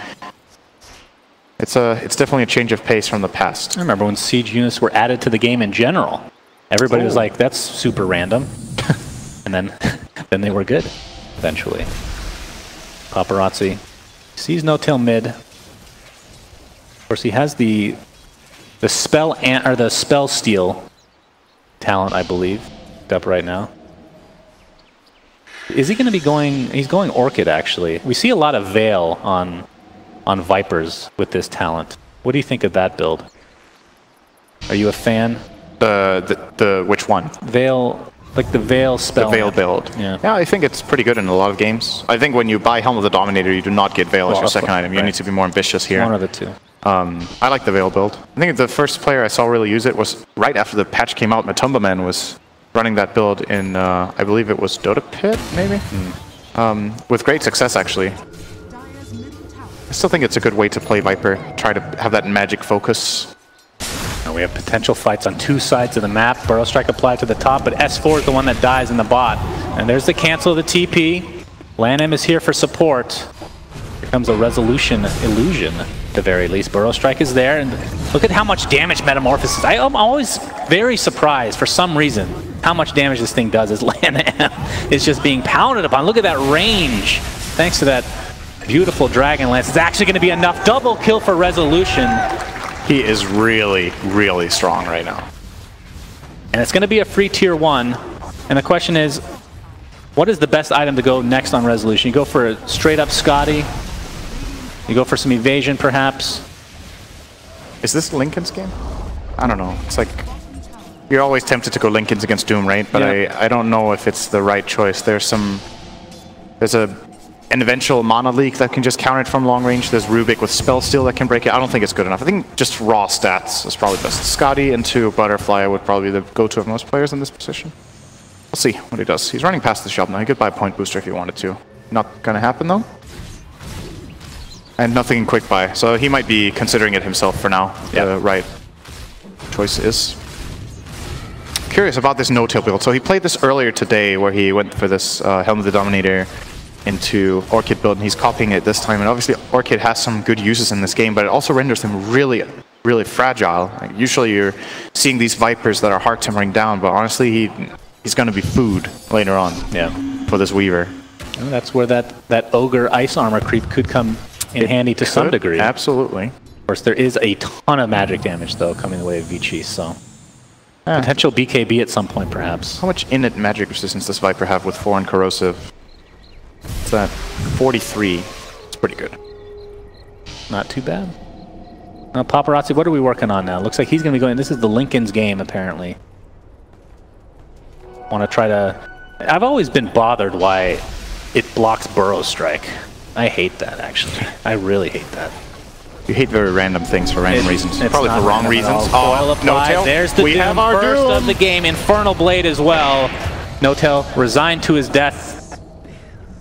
It's definitely a change of pace from the past. I remember when siege units were added to the game in general. Everybody was like, that's super random. And then they were good, eventually. Paparazzi sees No-Tail mid. Of course, he has the spell steal talent, I believe, up right now. Is he going to be going? He's going Orchid, actually. We see a lot of Veil on Vipers with this talent. What do you think of that build? Are you a fan? Which one? Veil, like the Veil spell. The Veil build. Yeah, I think it's pretty good in a lot of games. I think when you buy Helm of the Dominator, you do not get Veil as your second item. You need to be more ambitious here. One of the two. I like the Veil build. I think the first player I saw really use it was right after the patch came out. Matumba Man was running that build in, I believe it was Dota Pit, maybe? With great success, actually. I still think it's a good way to play Viper, try to have that magic focus. Now we have potential fights on 2 sides of the map. Burrow Strike applied to the top, but S4 is the one that dies in the bot. And there's the cancel of the TP. LANM is here for support. Here comes a resolution illusion, at the very least. Burrow Strike is there, and look at how much damage Metamorphosis is. I'm always very surprised, for some reason, how much damage this thing does as LANM is just being pounded upon. Look at that range. Thanks to that beautiful Dragon Lance. It's actually going to be enough. Double kill for Resolution. He is really, really strong right now. And it's going to be a free tier 1. And the question is, what is the best item to go next on Resolution? You go for a straight up Scotty? You go for some evasion, perhaps? Is this Lincoln's game? I don't know. It's like, you're always tempted to go Lincoln's against Doom, right? But yeah. I don't know if it's the right choice. There's an eventual Mana Leak that can just counter it from long range. There's Rubik with Spell Steal that can break it. I don't think it's good enough. I think just raw stats is probably best. Scotty into Butterfly would probably be the go-to of most players in this position. We'll see what he does. He's running past the shop now. He could buy a point booster if he wanted to. Not gonna happen though. And nothing in quick buy. So he might be considering it himself for now. Yeah. The right choice is. Curious about this No-Tail build. So he played this earlier today where he went for this Helm of the Dominator into Orchid build, and he's copying it this time. And obviously Orchid has some good uses in this game, but it also renders him really, really fragile. Like, usually you're seeing these Vipers that are hard to bring down, but honestly he's going to be food later on for this Weaver. And that's where that Ogre Ice Armor creep could come in handy to some degree. Absolutely. Of course, there is a ton of magic damage, though, coming the way of Vici, so potential BKB at some point, perhaps. How much innate magic resistance does Viper have with 4 and Corrosive? It's at 43. It's pretty good. Not too bad. Now, Paparazzi, what are we working on now? Looks like he's going to be going... This is the Lincoln's game, apparently. Want to try to... I've always been bothered why it blocks Burrow Strike. I hate that, actually. I really hate that. You hate very random things for random reasons. Probably for wrong reasons. Oh, no tail. There's the we have our first doom. of the game. Infernal Blade as well. No tail resigned to his death.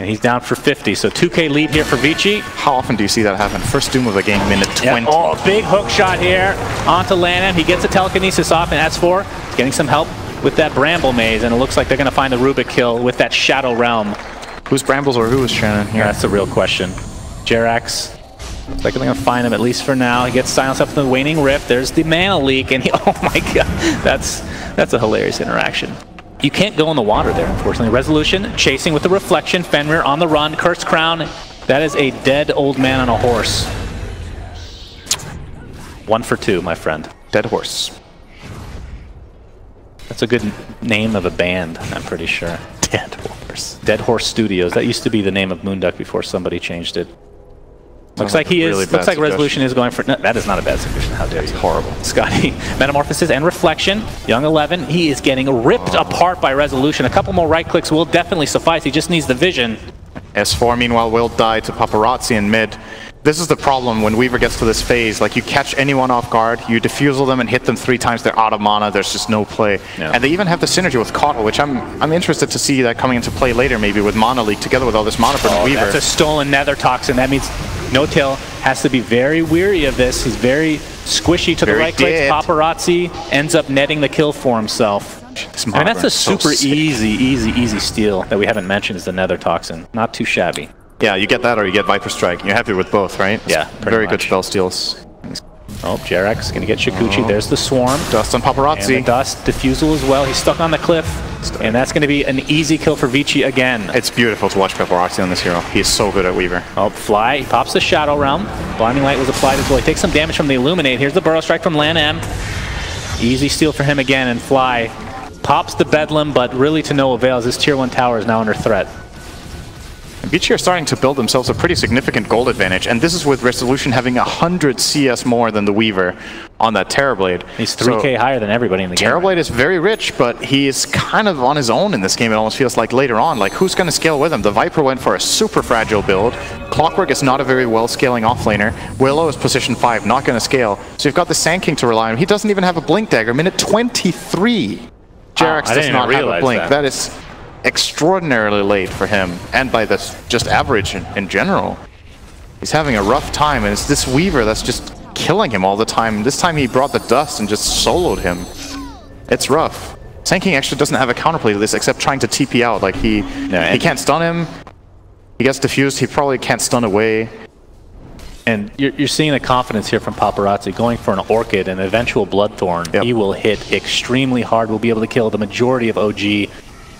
And he's down for 50. So 2K lead here for Vici. How often do you see that happen? First doom of the game, minute 20. Yep. Oh, big hook shot here onto Lanham. He gets a telekinesis off in S4. He's getting some help with that Bramble Maze. And it looks like they're going to find the Rubik kill with that Shadow Realm. Who's Brambles or who is Shannon here? Yeah, that's the real question. Jerax. Looks like they're going to find him, at least for now. He gets silenced up in the Waning Rift. There's the mana leak, and he, oh my god, that's a hilarious interaction. You can't go in the water there, unfortunately. Resolution, chasing with the Reflection. Fenrir on the run. Cursed Crown. That is a dead old man on a horse. 1 for 2, my friend. Dead horse. That's a good name of a band, I'm pretty sure. Dead Horse. Dead Horse Studios. That used to be the name of Moonduck before somebody changed it. Looks like he is. Looks like Resolution is going for. No, that is not a bad suggestion. How dare you? Horrible. Scotty, Metamorphosis and Reflection. Young 11. He is getting ripped apart by Resolution. A couple more right clicks will definitely suffice. He just needs the vision. S4 meanwhile will die to Paparazzi in mid. This is the problem when Weaver gets to this phase. Like, you catch anyone off guard, you defusal them and hit them 3 times, they're out of mana, there's just no play. Yeah. And they even have the synergy with Coddle, which I'm interested to see that coming into play later, maybe with Mana Leak together with all this mana from Weaver. That's a stolen Nether Toxin. That means No Tail has to be very weary of this. He's very squishy to the right clicks. Paparazzi ends up netting the kill for himself. And that's a super easy steal that we haven't mentioned is the Nether Toxin. Not too shabby. Yeah, you get that or you get Viper Strike. You're happy with both, right? Yeah, very good spell steals. Oh, Jerax going to get Shikuchi. There's the Swarm. Dust on Paparazzi. And the Dust. Diffusal as well. He's stuck on the cliff. And that's going to be an easy kill for Vici again. It's beautiful to watch Paparazzi on this hero. He is so good at Weaver. Oh, Fly. He pops the Shadow Realm. Blinding Light was applied as well. He takes some damage from the Illuminate. Here's the Burrow Strike from Lanham. Easy steal for him again. And Fly pops the Bedlam, but really to no avail as this Tier 1 tower is now under threat. Vici are starting to build themselves a pretty significant gold advantage, and this is with Resolution having 100 CS more than the Weaver on that Terrorblade. He's 3k higher than everybody in the game. Terrorblade is very rich, but he is kind of on his own in this game, it almost feels like later on. Like, who's going to scale with him? The Viper went for a super fragile build. Clockwork is not a very well scaling offlaner. Willow is position 5, not going to scale. So you've got the Sand King to rely on. He doesn't even have a Blink Dagger. Minute 23. Jerax does not have a Blink. That is extraordinarily late for him, and by this just average in general. He's having a rough time, and it's this Weaver that's just killing him all the time. This time he brought the Dust and just soloed him. It's rough. Sand King actually doesn't have a counterplay to this except trying to TP out. Like, he can't stun him. He gets diffused. He probably can't stun away. And you're seeing the confidence here from Paparazzi going for an Orchid and eventual Bloodthorn. Yep. He will hit extremely hard. Will be able to kill the majority of OG.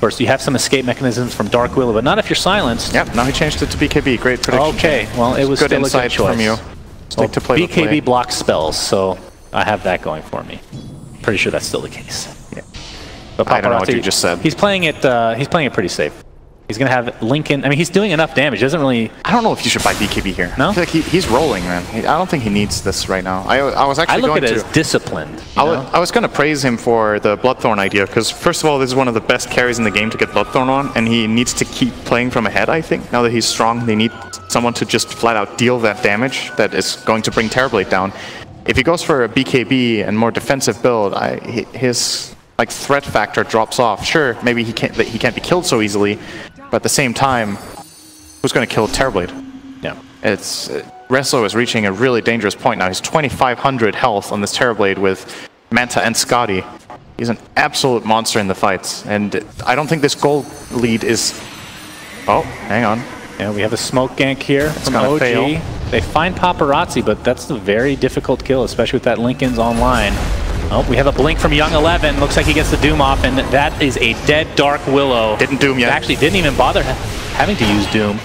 First, you have some escape mechanisms from Dark Willow, but not if you're silenced. Yep, now he changed it to BKB. Great prediction. Okay, well, it was good still insight a good choice from you. Stick to play BKB blocks spells, so I have that going for me. Pretty sure that's still the case. Yeah. But I don't know what you just said. He's playing it pretty safe. He's going to have Lincoln. I mean, he's doing enough damage. He doesn't really... I don't know if you should buy BKB here. No? I feel like he's rolling, man. I don't think he needs this right now. I was actually look at it as disciplined. I was going to praise him for the Bloodthorn idea, because first of all, this is one of the best carries in the game to get Bloodthorn on, and he needs to keep playing from ahead, I think. Now that he's strong, they need someone to just flat out deal that damage that is going to bring Terrorblade down. If he goes for a BKB and more defensive build, his like threat factor drops off. Sure, maybe he can't be killed so easily, but at the same time, who's going to kill Terrorblade? Yeah. It's Reslo is reaching a really dangerous point now. He's 2,500 health on this Terrorblade with Manta and Scotty. He's an absolute monster in the fights, and I don't think this gold lead is... Oh, hang on. Yeah, we have a smoke gank here from OG. Fail. They find Paparazzi, but that's a very difficult kill, especially with that Lincoln's online. Oh, we have a blink from Young 11. Looks like he gets the Doom off, and that is a dead Dark Willow. Didn't Doom yet. Actually, didn't even bother having to use Doom.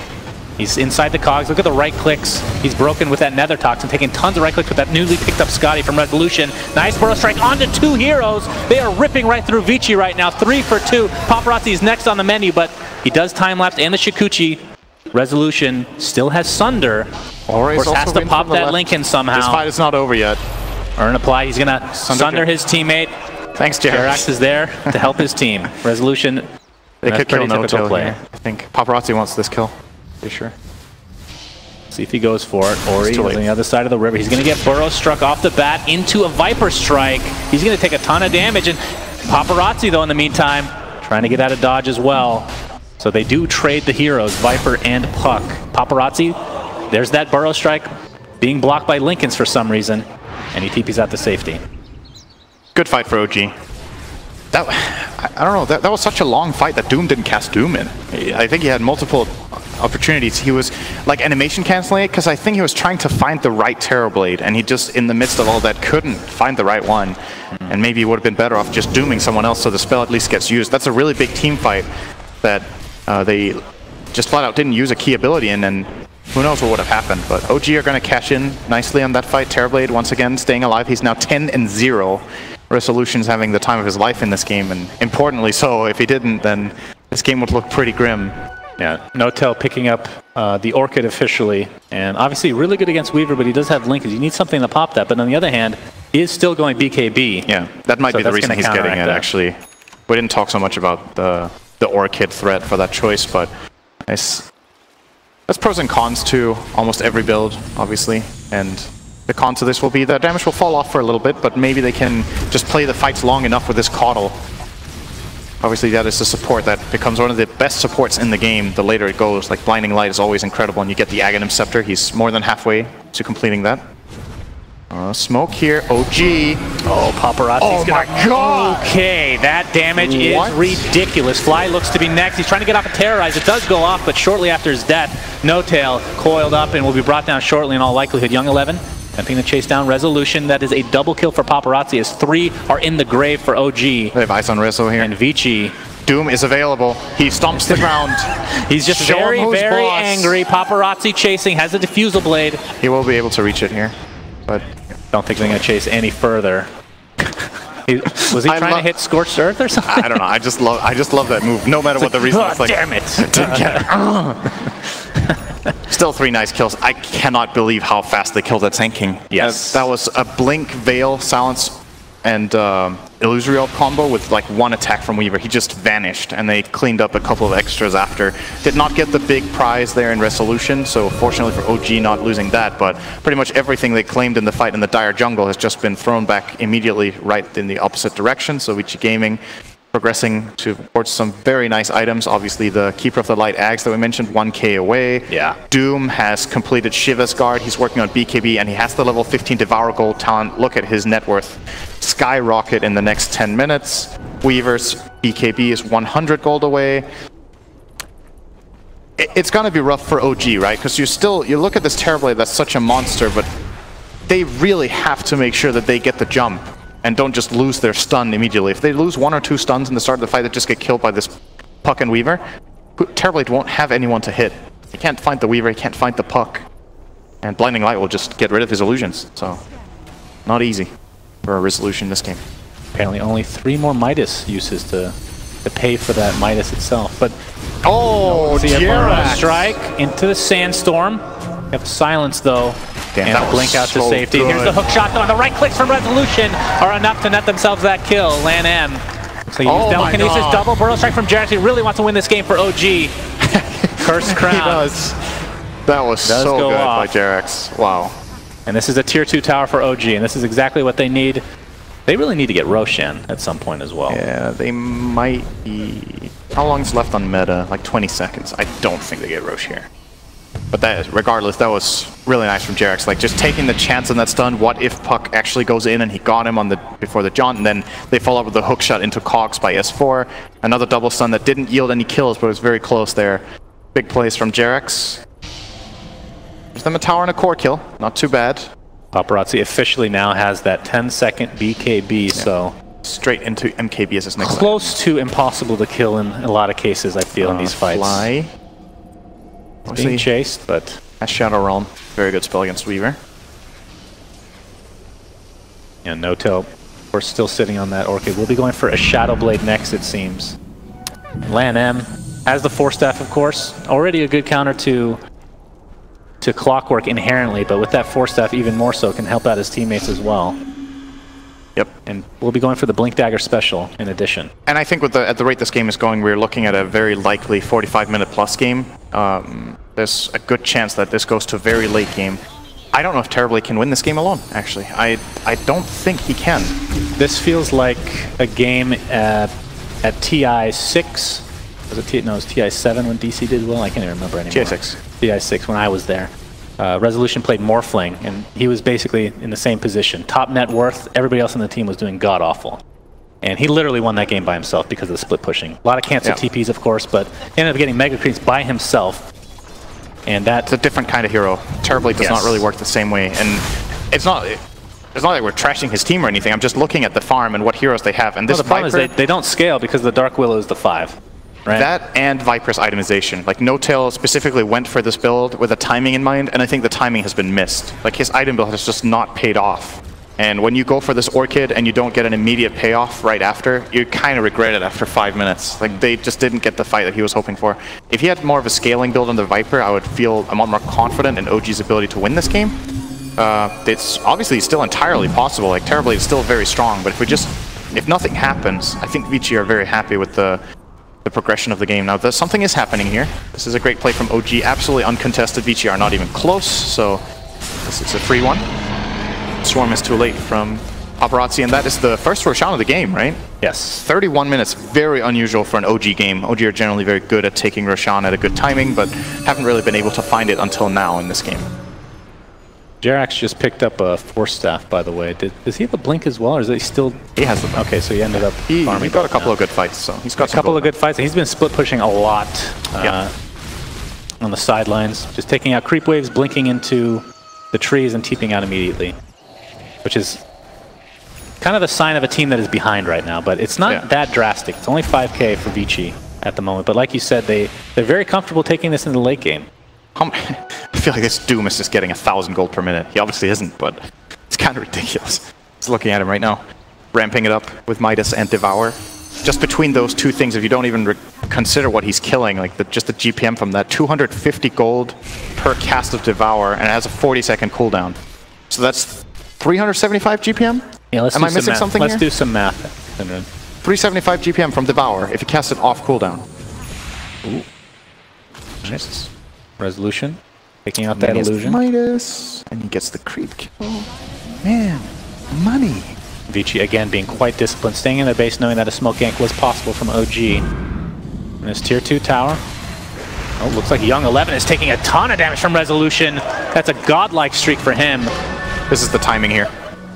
He's inside the cogs. Look at the right clicks. He's broken with that Nether Toxin, taking tons of right clicks with that newly picked up Scotty from Resolution. Nice Burrow Strike onto 2 heroes. They are ripping right through Vici right now. 3 for 2. Paparazzi is next on the menu, but he does time-lapse and the Shikuchi. Resolution still has Sunder. Of course, has to pop that Lincoln somehow. This fight is not over yet. Earn apply. He's going to Sunder his teammate. Thanks, Jerax. Jerax is there to help his team. Resolution. They could kill No Tail here. I think Paparazzi wants this kill. Pretty sure. See if he goes for it. Ori is on the other side of the river. He's going to get Burrow struck off the bat into a Viper strike. He's going to take a ton of damage. And Paparazzi, though, in the meantime, trying to get out of dodge as well. So they do trade the heroes, Viper and Puck. Paparazzi, there's that Burrow strike being blocked by Lincolns for some reason. And he TPs out to safety. Good fight for OG. I don't know, that was such a long fight that Doom didn't cast Doom in. I think he had multiple opportunities. He was like animation canceling it because I think he was trying to find the right Terrorblade and he just, in the midst of all that, couldn't find the right one. And maybe he would have been better off just dooming someone else so the spell at least gets used. That's a really big team fight that they just flat out didn't use a key ability in, and who knows what would have happened. But OG are going to cash in nicely on that fight. Terrorblade once again staying alive. He's now 10-0. Resolution's having the time of his life in this game, and importantly so. If he didn't, then this game would look pretty grim. Yeah, Notel picking up the Orchid officially, and obviously really good against Weaver, but he does have Lincoln. You need something to pop that, but on the other hand, he is still going BKB. Yeah, that might be the reason he's getting it, actually. We didn't talk so much about the Orchid threat for that choice, but there's pros and cons to almost every build, obviously, and the con to this will be that damage will fall off for a little bit, but maybe they can just play the fights long enough with this Caudle. Obviously that is a support that becomes one of the best supports in the game the later it goes. Like Blinding Light is always incredible, and you get the Aghanim Scepter. He's more than halfway to completing that. Smoke here, OG. Oh, Paparazzi's oh my god! Okay, that damage is ridiculous. Fly looks to be next. He's trying to get off a Terrorize. It does go off, but shortly after his death, No Tail coiled up and will be brought down shortly in all likelihood. Young 11 attempting to chase down Resolution. That is a double kill for Paparazzi as 3 are in the grave for OG. They have eyes on Rezo here. And Vici. Doom is available. He stomps the ground. He's just very angry. Paparazzi chasing, has a Diffusal Blade. He will be able to reach it here, but don't think they're going to chase any further. Was he trying to hit Scorched Earth or something? I don't know. I just love that move. No matter what the reason. Oh, like, damn it! Didn't get it. Still 3 nice kills. I cannot believe how fast they killed that Sand King. Yes, that was a Blink, Veil, Silence, and Illusory Orb combo with like 1 attack from Weaver. He just vanished, and they cleaned up a couple of extras after. Did not get the big prize there in Resolution, so fortunately for OG not losing that, but pretty much everything they claimed in the fight in the Dire Jungle has just been thrown back immediately right in the opposite direction. So Vici Gaming progressing towards some very nice items. Obviously the Keeper of the Light Axe that we mentioned, 1k away. Yeah. Doom has completed Shiva's Guard. He's working on BKB, and he has the level 15 Devour Gold talent. Look at his net worth skyrocket in the next 10 minutes. Weaver's BKB is 100 gold away. It's gonna be rough for OG, right? Because you look at this Terrorblade, that's such a monster, but they really have to make sure that they get the jump and don't just lose their stun immediately. If they lose 1 or 2 stuns in the start of the fight that just get killed by this Puck and Weaver, Terrorblade won't have anyone to hit. He can't find the Weaver, he can't find the Puck. And Blinding Light will just get rid of his illusions. So, not easy for a resolution in this game. Apparently only 3 more Midas uses to pay for that Midas itself. But Jerax! Strike into the Sandstorm. Have Silence though. Damn, and blink out so to safety. Good. Here's the hook shot though, and the right clicks from Resolution are enough to net themselves that kill. Lan M. So he used telekinesis, double Burrow Strike from Jerax. He really wants to win this game for OG. Cursed Crown. He does. That was so good by Jerax. Wow. And this is a tier 2 tower for OG, and this is exactly what they need. They really need to get Roshan at some point as well. Yeah, they might be... How long is left on meta? Like 20 seconds. I don't think they get Rosh here. But regardless, that was really nice from Jerax. Like, just taking the chance on that stun. What if Puck actually goes in and he got him on before the jaunt, and then they follow up with the hook shot into Cogs by S4. Another double stun that didn't yield any kills, but it was very close there. Big plays from Jerax. Gives them a tower and a core kill. Not too bad. Paparazzi officially now has that 10-second BKB, so... Straight into MKB as his next close to impossible to kill in a lot of cases, I feel, in these fights. Fly. Being chased, but... That's Shadow Realm. Very good spell against Weaver. Yeah, No-Tail, we're still sitting on that Orchid. We'll be going for a Shadow Blade next, it seems. Lan M has the Force Staff, of course. Already a good counter to Clockwork inherently, but with that Force Staff even more so, can help out his teammates as well. Yep. And we'll be going for the Blink Dagger special in addition. And I think at the rate this game is going, we're looking at a very likely 45-minute plus game. there's a good chance that this goes to a very late game. I don't know if Terrorblade can win this game alone, actually. I don't think he can. This feels like a game at TI 6. Was it no, it was TI 7 when DC did well? I can't even remember anymore. TI 6. TI 6 when I was there. Resolution played Morphling, and he was basically in the same position. Top net worth, everybody else on the team was doing god-awful. And he literally won that game by himself because of the split pushing. A lot of cancel TPs, of course, but he ended up getting Mega Creeps by himself. And that's a different kind of hero. Terrorblade does not really work the same way. And it's not like we're trashing his team or anything. I'm just looking at the farm and what heroes they have. And this the problem is they don't scale because the Dark Willow is the 5. Right? That and Viper's itemization. Like, No-Tail specifically went for this build with a timing in mind, and I think the timing has been missed. Like, his item build has just not paid off. And when you go for this Orchid and you don't get an immediate payoff right after, you kind of regret it after 5 minutes. Like, they just didn't get the fight that he was hoping for. If he had more of a scaling build on the Viper, I would feel a lot more confident in OG's ability to win this game. It's obviously still entirely possible. Like, Terrorblade is still very strong, but if nothing happens, I think Vici are very happy with the progression of the game. Now, something is happening here. This is a great play from OG, absolutely uncontested. Vici are not even close, so this is a free one. Swarm is too late from Paparazzi, and that is the first Roshan of the game, right? Yes. 31 minutes, very unusual for an OG game. OG are generally very good at taking Roshan at a good timing, but haven't really been able to find it until now in this game. Jerax just picked up a Force Staff, by the way. Does he have a Blink as well, or is he still... He has the... Okay, so he ended up farming. He got a couple of good fights, so he's got a couple of good fights. He's been split pushing a lot on the sidelines, just taking out creep waves, blinking into the trees, and TPing out immediately, which is kind of a sign of a team that is behind right now, but it's not that drastic. It's only 5k for Vici at the moment, but like you said, they're very comfortable taking this in the late game. I feel like this Doom is just getting 1,000 gold per minute. He obviously isn't, but it's kind of ridiculous. Just looking at him right now, ramping it up with Midas and Devour. Just between those two things, if you don't even consider what he's killing, like just the GPM from that, 250 gold per cast of Devour, and it has a 40-second cooldown. So that's 375 GPM? Yeah, let's Am I missing something here? Let's do some math. 375 GPM from Devour if you cast it off cooldown. Ooh. Nice. Resolution. Taking out that illusion. Midas. And he gets the creep kill. Man, money. Vici again being quite disciplined, staying in their base, knowing that a smoke gank was possible from OG. And his tier 2 tower. Oh, looks like Young 11 is taking a ton of damage from Resolution. That's a godlike streak for him. This is the timing here.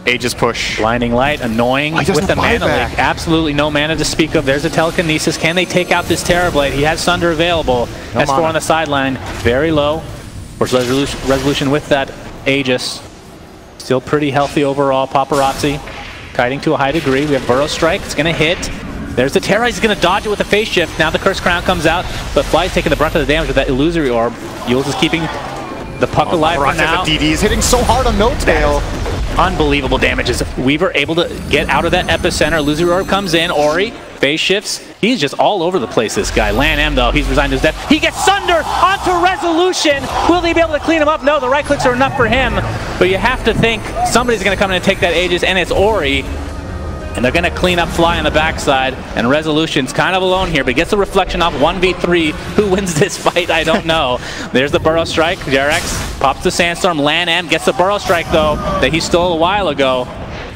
Aegis push. Blinding Light, annoying with the mana link. Absolutely no mana to speak of. There's a telekinesis. Can they take out this Terrorblade? He has Sunder available. S4 on the sideline. Very low. Of course, Resolution with that Aegis. Still pretty healthy overall. Paparazzi kiting to a high degree. We have Burrow Strike. It's going to hit. There's the Terror. He's going to dodge it with a phase shift. Now the Curse Crown comes out, but Fly's taking the brunt of the damage with that Illusory Orb. Yules is keeping the puck alive for now. The DD is hitting so hard on No-Tail. Unbelievable damages. Weaver able to get out of that epicenter. Illusory Orb comes in. Ori, phase shifts. He's just all over the place, this guy. Lan M, though, he's resigned to his death. He gets Sunder onto Resolution. Will they be able to clean him up? No, the right clicks are enough for him. But you have to think somebody's going to come in and take that Aegis, and it's Ori. And they're going to clean up Fly on the backside, and Resolution's kind of alone here, but gets a reflection off 1v3. Who wins this fight? I don't know. There's the Burrow Strike. Jerax pops the Sandstorm. Lan M gets the Burrow Strike, though, that he stole a while ago.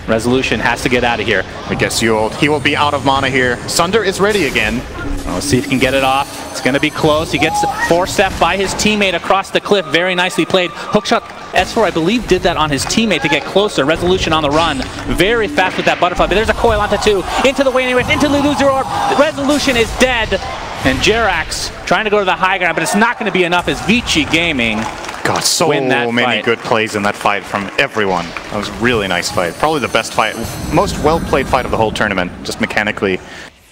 Resolution has to get out of here. I guess he will be out of mana here. Sunder is ready again. Let's see if he can get it off. It's going to be close. He gets force-step by his teammate across the cliff. Very nicely played. Hookshot S4, I believe, did that on his teammate to get closer. Resolution on the run. Very fast with that butterfly. But there's a coil onto 2. Into the Waning Rift. Into the Illusory Orb. Resolution is dead. And Jerax trying to go to the high ground, but it's not going to be enough as Vici Gaming got so many good plays in that fight from everyone. That was a really nice fight. Probably the best fight, most well-played fight of the whole tournament. Just mechanically,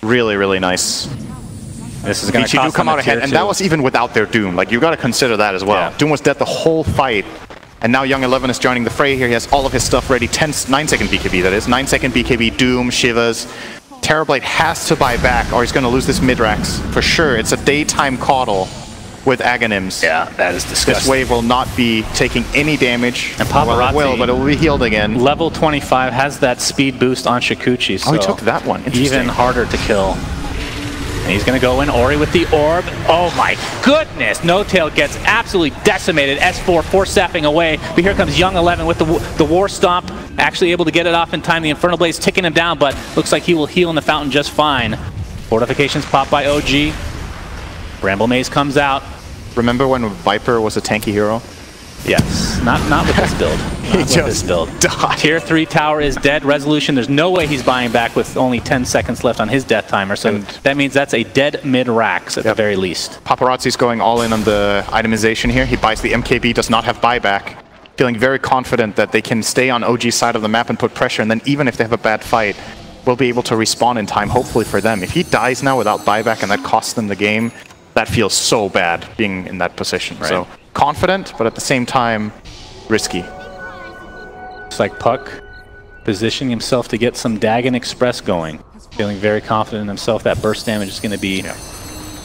really, really nice. This is going to do come out ahead, and that was even without their Doom. Like, you've got to consider that as well. Yeah. Doom was dead the whole fight, and now Young 11 is joining the fray here. He has all of his stuff ready. 9-second BKB, that is. 9-second BKB, Doom, Shivas. Terrorblade has to buy back, or he's going to lose this Midrax for sure. It's a daytime Caudle with Aghanims. Yeah, that is disgusting. This wave will not be taking any damage. And Paparazzi, well, but it will be healed again. Level 25 has that speed boost on Shikuchi, so he took that one. Even harder to kill. And he's going to go in. Ori with the orb. Oh my goodness. No-Tail gets absolutely decimated. S4 force-staffing away. But here comes Young 11 with the War Stomp. Actually able to get it off in time. The Infernal Blaze ticking him down, but looks like he will heal in the fountain just fine. Fortifications pop by OG. Bramble Maze comes out. Remember when Viper was a tanky hero? Yes, not with this build. He just died. Tier 3 tower is dead. Resolution, there's no way he's buying back with only 10 seconds left on his death timer, so that means that's a dead mid-Rax at the very least. Paparazzi's going all in on the itemization here. He buys the MKB, does not have buyback. Feeling very confident that they can stay on OG's side of the map and put pressure, and then even if they have a bad fight, we'll be able to respawn in time, hopefully for them. If he dies now without buyback and that costs them the game, that feels so bad being in that position. Right. So confident, but at the same time, risky. It's like Puck positioning himself to get some Dagon Express going. Feeling very confident in himself. That burst damage is going to be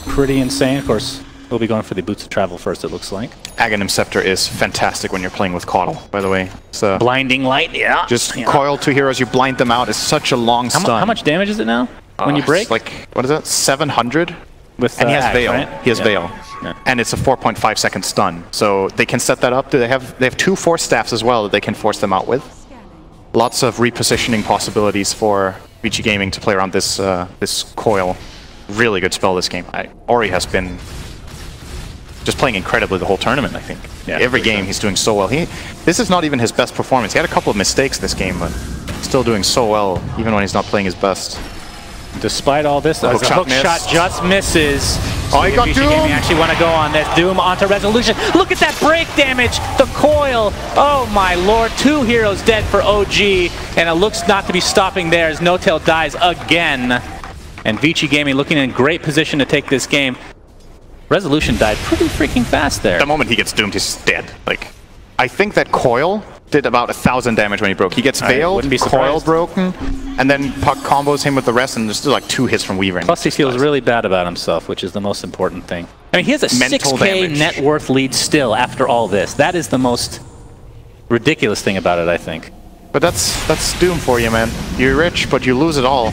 pretty insane. Of course, we'll be going for the Boots of Travel first, it looks like. Aghanim Scepter is fantastic when you're playing with Caudle, by the way. It's, Blinding Light, yeah. Just coil 2 heroes, you blind them out. It's such a long stun. How much damage is it now when you break? It's like, what is it, 700? And he has Veil. Right? He has Veil. Yeah. And it's a 4.5 second stun. So they can set that up. They have 2 Force Staffs as well that they can force them out with. Lots of repositioning possibilities for Vici Gaming to play around this this coil. Really good spell this game. Ori has been just playing incredibly the whole tournament, I think. Yeah, every game he's doing so well. This is not even his best performance. He had a couple of mistakes this game, but still doing so well, even when he's not playing his best. Despite all this, the hook shot just misses. Oh, he got Doom! Gaming actually want to go on this. Doom onto Resolution. Look at that break damage! The coil! Oh my lord, 2 heroes dead for OG, and it looks not to be stopping there as No-Tail dies again. And Vici Gaming looking in great position to take this game. Resolution died pretty freaking fast there. The moment he gets doomed, he's dead. Like, I think that coil did about 1,000 damage when he broke. He gets veiled, coil broken, and then Puck combos him with the rest, and there's still like 2 hits from Weaver. Plus he feels really bad about himself, which is the most important thing. I mean, he has a 6K net worth lead still after all this. That is the most ridiculous thing about it, I think. But that's Doom for you, man. You're rich, but you lose it all.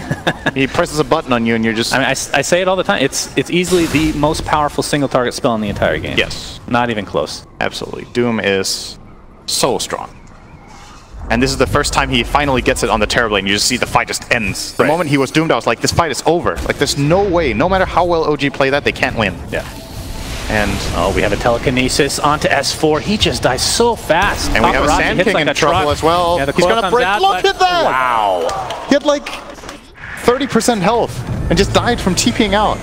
He presses a button on you, and you're just... I mean, I say it all the time. It's easily the most powerful single target spell in the entire game. Yes. Not even close. Absolutely. Doom is so strong. And this is the first time he finally gets it on the Terrorblade, and you just see the fight just ends. The moment he was doomed, I was like, this fight is over. Like, there's no way, no matter how well OG play that, they can't win. Yeah. And oh, we have a telekinesis onto S4. He just dies so fast. And we have a Sand King in trouble as well. Yeah, he's gonna break. Look at that! Wow. He had like 30% health and just died from TPing out.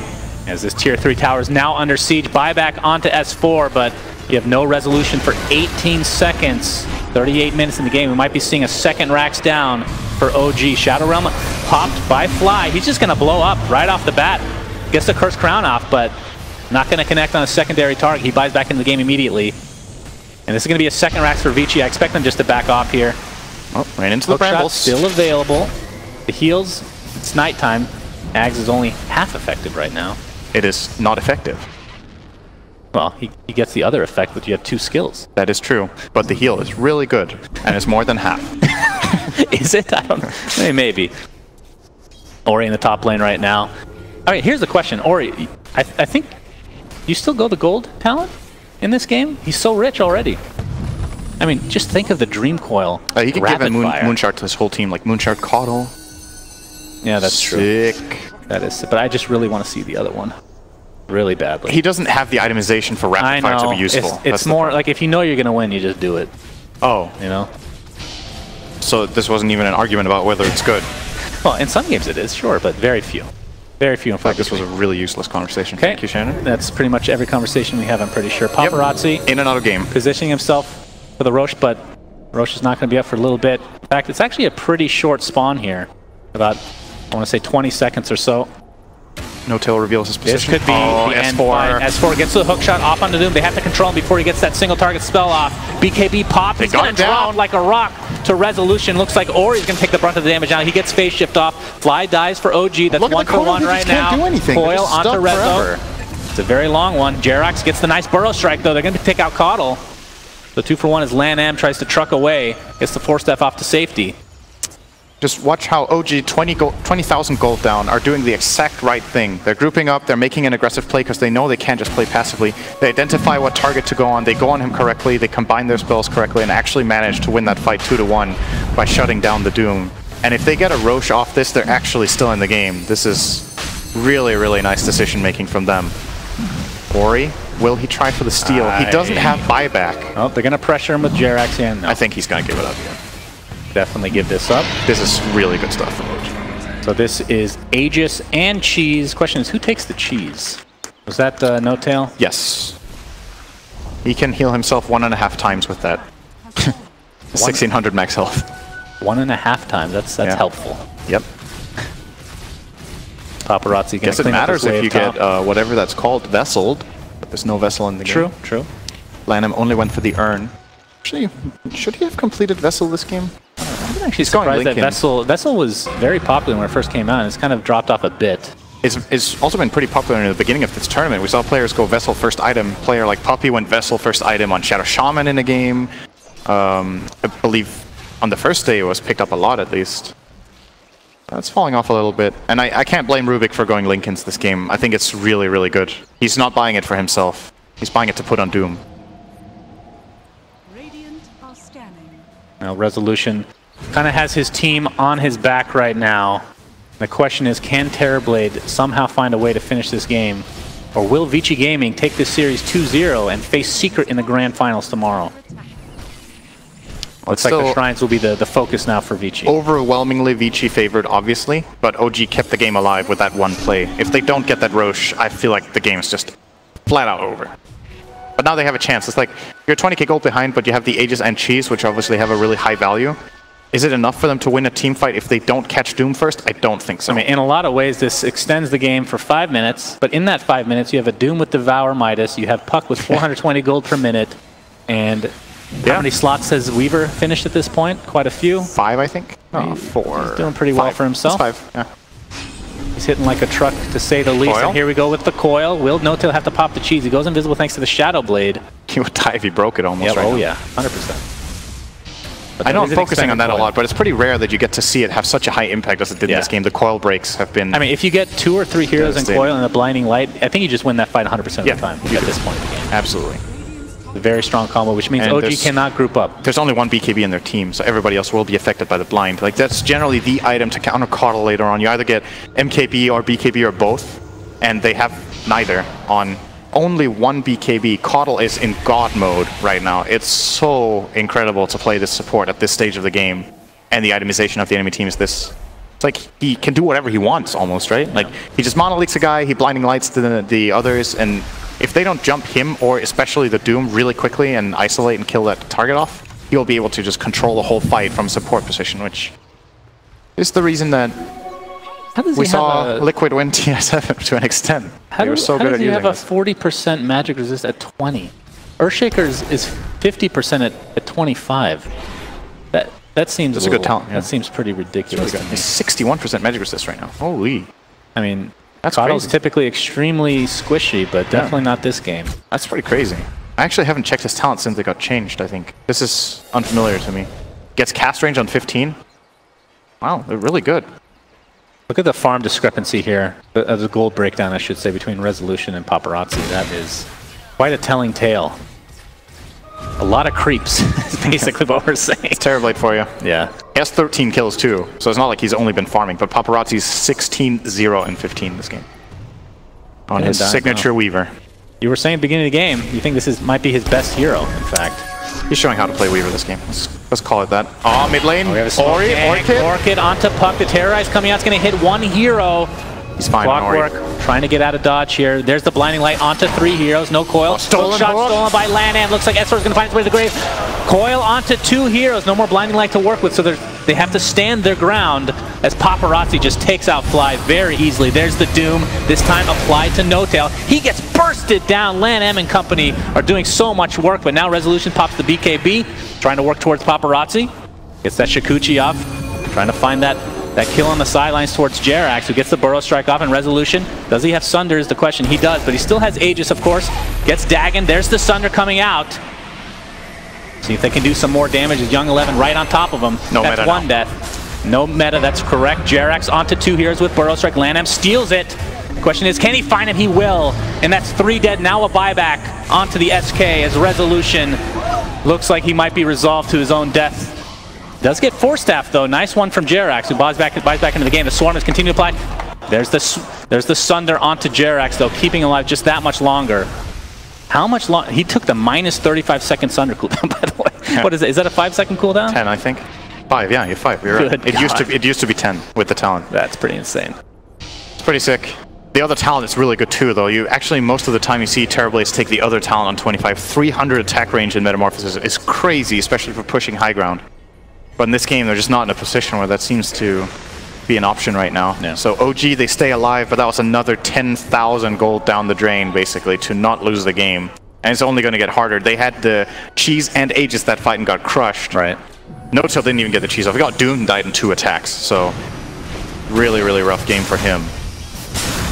As this tier 3 tower is now under siege, buyback onto S4, but you have no resolution for 18 seconds. 38 minutes in the game. We might be seeing a second Rax down for OG. Shadow Realm popped by Fly. He's just gonna blow up right off the bat. Gets the Cursed Crown off, but not going to connect on a secondary target. He buys back into the game immediately. And this is going to be a second Rax for Vici. I expect them just to back off here. Oh, ran into the brambles. Still available. The heals, it's nighttime. Ags is only half effective right now. It is not effective. Well, he gets the other effect, but you have 2 skills. That is true. But the heal is really good, and it's more than half. Is it? I don't know. Maybe. Ori in the top lane right now. All right, here's the question. Ori, I think... You still go the gold talent in this game? He's so rich already. I mean, just think of the Dream Coil. He can give a Moonshard to his whole team, like Moonshard Caudle. Yeah, that's sick. True. That is sick. But I just really want to see the other one. Really badly. He doesn't have the itemization for rapid fire to be useful. It's more like if you know you're going to win, you just do it. Oh. You know? So this wasn't even an argument about whether it's good. Well, in some games it is, sure, but very few. Very few. In fact, this was a really useless conversation. Okay. Thank you, Shannon. That's pretty much every conversation we have, I'm pretty sure. Paparazzi. Yep. In another game. Positioning himself for the Roche, but Roche is not going to be up for a little bit. In fact, it's actually a pretty short spawn here. About, I want to say 20 seconds or so. No-Tail reveals his position. This could be the end fight. S4 gets the hook shot off onto Doom. They have to control him before he gets that single target spell off. BKB pop. He's going to drop like a rock to Resolution. Looks like Ori's going to take the brunt of the damage now. He gets phase shift off. Fly dies for OG. That's 1 for 1 right now. Coil onto Rezo. It's a very long one. Jerax gets the nice burrow strike though. They're going to take out Caudle. The 2 for 1 is Lan Am tries to truck away. Gets the 4-step off to safety. Just watch how OG 20,000 gold down are doing the exact right thing. They're grouping up, they're making an aggressive play because they know they can't just play passively. They identify what target to go on, they go on him correctly, they combine their spells correctly, and actually manage to win that fight 2-1 by shutting down the Doom. And if they get a Roche off this, they're actually still in the game. This is really, really nice decision making from them. Ori, will he try for the steal? He doesn't have buyback. Oh, they're going to pressure him with Jerax in. No. I think he's going to give it up here. Definitely give this up. This is really good stuff from OG. So this is Aegis and Cheese. Question is, who takes the cheese? Was that No Tail? Yes. He can heal himself 1.5 times with that. 1600 max health. 1.5 times. That's helpful. Yep. Paparazzi. Guess it matters if you get whatever that's called vesseled, but there's no vessel in the game. True. Lanham only went for the urn. Actually, should he have completed vessel this game? I'm actually surprised that Vessel was very popular when it first came out, and it's kind of dropped off a bit. It's also been pretty popular in the beginning of this tournament. We saw players go Vessel first item. Player like Puppy went Vessel first item on Shadow Shaman in a game. I believe on the first day it was picked up a lot at least. That's falling off a little bit. And I can't blame Rubik for going Linken's this game. I think it's really, really good. He's not buying it for himself. He's buying it to put on Doom. Now Resolution kind of has his team on his back right now. The question is, can Terrorblade somehow find a way to finish this game? Or will Vici Gaming take this series 2-0 and face Secret in the grand finals tomorrow? Looks like the Shrines will be the focus now for Vici. Overwhelmingly Vici favored, obviously, but OG kept the game alive with that one play. If they don't get that Roche, I feel like the game's just flat out over. But now they have a chance. It's like, you're 20k gold behind, but you have the Aegis and Cheese, which obviously have a really high value. Is it enough for them to win a team fight if they don't catch Doom first? I don't think so. I mean, in a lot of ways, this extends the game for 5 minutes, but in that 5 minutes, you have a Doom with Devour Midas, you have Puck with 420 gold per minute, and how many slots has Weaver finished at this point? Quite a few. 5, I think. Oh, 4. He's doing pretty well for himself. That's 5, yeah. He's hitting like a truck, to say the least. And here we go with the coil. Will No Tail have to pop the cheese? He goes invisible thanks to the Shadow Blade. He would die if he broke it almost right now. Yeah, 100%. I know I'm focusing on that a lot, but it's pretty rare that you get to see it have such a high impact as it did in this game. The coil breaks have been... I mean, if you get 2 or 3 heroes in coil and a blinding light, I think you just win that fight 100% of the time at this point in the game. Absolutely. A very strong combo, which means OG cannot group up. There's only one BKB in their team, so everybody else will be affected by the blind. Like, that's generally the item to counter Coddle later on. You either get MKB or BKB or both, and they have neither on only one BKB. Coddle is in God mode right now. It's so incredible to play this support at this stage of the game, and the itemization of the enemy team is this. It's like he can do whatever he wants almost, right? Like, he just mono-leaks a guy, he blinding lights to the others, and if they don't jump him, or especially the Doom, really quickly and isolate and kill that target off, he'll be able to just control the whole fight from support position, which is the reason that we saw Liquid win TS7 to an extent. They were so good at using have a 40% magic resist at 20? Earthshaker is 50% at 25. That seems a good talent. That seems pretty ridiculous. Really He's 61% magic resist right now. Holy. I mean, Coddle's typically extremely squishy, but definitely not this game. That's pretty crazy. I actually haven't checked his talent since they got changed, I think. This is unfamiliar to me. Gets cast range on 15. Wow, they're really good. Look at the farm discrepancy here. The gold breakdown, I should say, between Resolution and Paparazzi. That is quite a telling tale. A lot of creeps is basically what we're saying. It's Terrorblade for you. Yeah. He has 13 kills too, so it's not like he's only been farming, but Paparazzi's 16, 0, and 15 this game. On his signature Weaver. You were saying at the beginning of the game, you think this might be his best hero, in fact. He's showing how to play Weaver this game. Let's call it that. Oh, mid lane. Orchid onto Puck. The Terrorize coming out. It's going to hit one hero. He's fine. Clockwork trying to get out of dodge here. There's the blinding light onto 3 heroes. No coil. Oh, stolen by Lanham. Looks like Essor's going to find his way to the grave. Coil onto 2 heroes. No more blinding light to work with, so they have to stand their ground as Paparazzi just takes out Fly very easily. There's the Doom, this time applied to No Tail. He gets bursted down. Lanham and company are doing so much work, but now Resolution pops the BKB, trying to work towards Paparazzi. Gets that Shikuchi off, trying to find that kill on the sidelines towards Jerax, who gets the Burrow Strike off in Resolution. Does he have Sunder is the question. He does, but he still has Aegis, of course. Gets Dagon. There's the Sunder coming out. See if they can do some more damage. Young 11 right on top of him. No That's meta one now. death. No meta, that's correct. Jerax onto 2 heroes with Burrow Strike. Lanham steals it. Question is, can he find him? He will. And that's 3 dead. Now a buyback onto the SK as Resolution looks like he might be resolved to his own death. Does get Force Staff though. Nice one from Jerax, who buys back into the game. The Swarm is continuing to apply. There's the Sunder onto Jerax though, keeping him alive just that much longer. How much long? He took the minus 35-second Sunder cooldown, by the way. Yeah. What is it? Is that a 5-second cooldown? 10, I think. 5, yeah, you're 5. You're right. It used to be 10 with the talent. That's pretty insane. It's pretty sick. The other talent is really good too, though. You actually, most of the time you see Terrorblades take the other talent on 25. 300 attack range in Metamorphosis is crazy, especially for pushing high ground. But in this game, they're just not in a position where that seems to be an option right now. Yeah. So OG, they stay alive, but that was another 10,000 gold down the drain, basically, to not lose the game. And it's only going to get harder. They had the Cheese and Aegis that fight and got crushed. Right. No-Tail didn't even get the Cheese off. He got Doom and died in 2 attacks, so really, really rough game for him.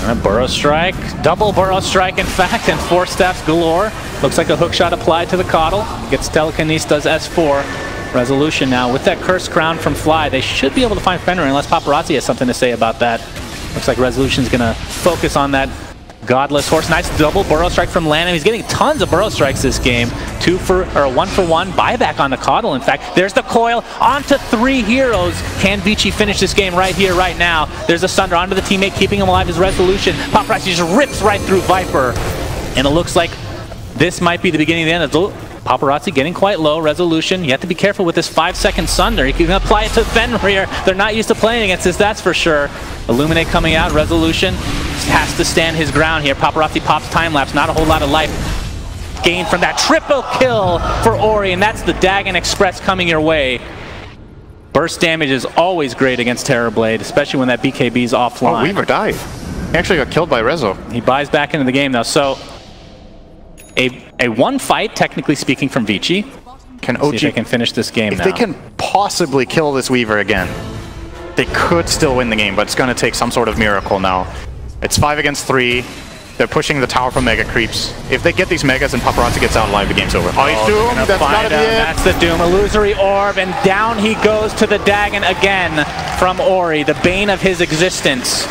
And a Burrow Strike, double Burrow Strike in fact, and Force Staffs galore. Looks like a hookshot applied to the Coddle. Gets Telekinesis, does S4. Resolution now with that Cursed Crown from Fly. They should be able to find Fenrir unless Paparazzi has something to say about that. Looks like Resolution's gonna focus on that Godless Horse. Nice double Burrow Strike from Lanham. He's getting tons of Burrow Strikes this game. 1 for 1 buyback on the Coddle. In fact, there's the coil onto 3 heroes. Can Vici finish this game right here, right now? There's a Sunder onto the teammate, keeping him alive is Resolution. Paparazzi just rips right through Viper. And it looks like this might be the beginning of the end. Paparazzi getting quite low. Resolution, you have to be careful with this 5-second Sunder. You can apply it to Fenrir. They're not used to playing against this, that's for sure. Illuminate coming out. Resolution has to stand his ground here. Paparazzi pops time-lapse. Not a whole lot of life gained from that. Triple kill for Ori, and that's the Dagon Express coming your way. Burst damage is always great against Terrorblade, especially when that BKB's offline. Oh, Weaver died. He actually got killed by Rezo. He buys back into the game now. So a 1 fight, technically speaking, from Vici. Can OG, see if they can finish this game now. If they can possibly kill this Weaver again, they could still win the game, but it's going to take some sort of miracle now. It's 5 against 3. They're pushing the tower from Mega Creeps. If they get these Megas and Paparazzi gets out alive, the game's over. Oh, he's Doom. That's gotta be it. That's the Doom. Illusory Orb, and down he goes to the Dagon again from Ori, the bane of his existence.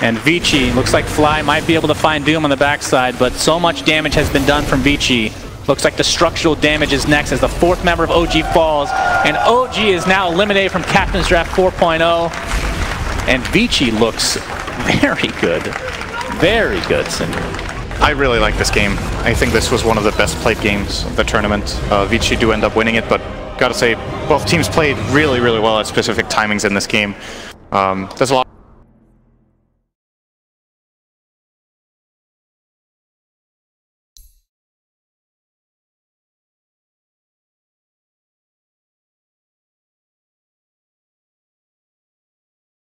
And Vici, looks like Fly might be able to find Doom on the backside, but so much damage has been done from Vici. Looks like the structural damage is next as the 4th member of OG falls. And OG is now eliminated from CaptainsDraft 4.0. And Vici looks very good. Very good, Cinder. I really like this game. I think this was one of the best played games of the tournament. Vici do end up winning it, but gotta say, both teams played really, really well at specific timings in this game. There's a lot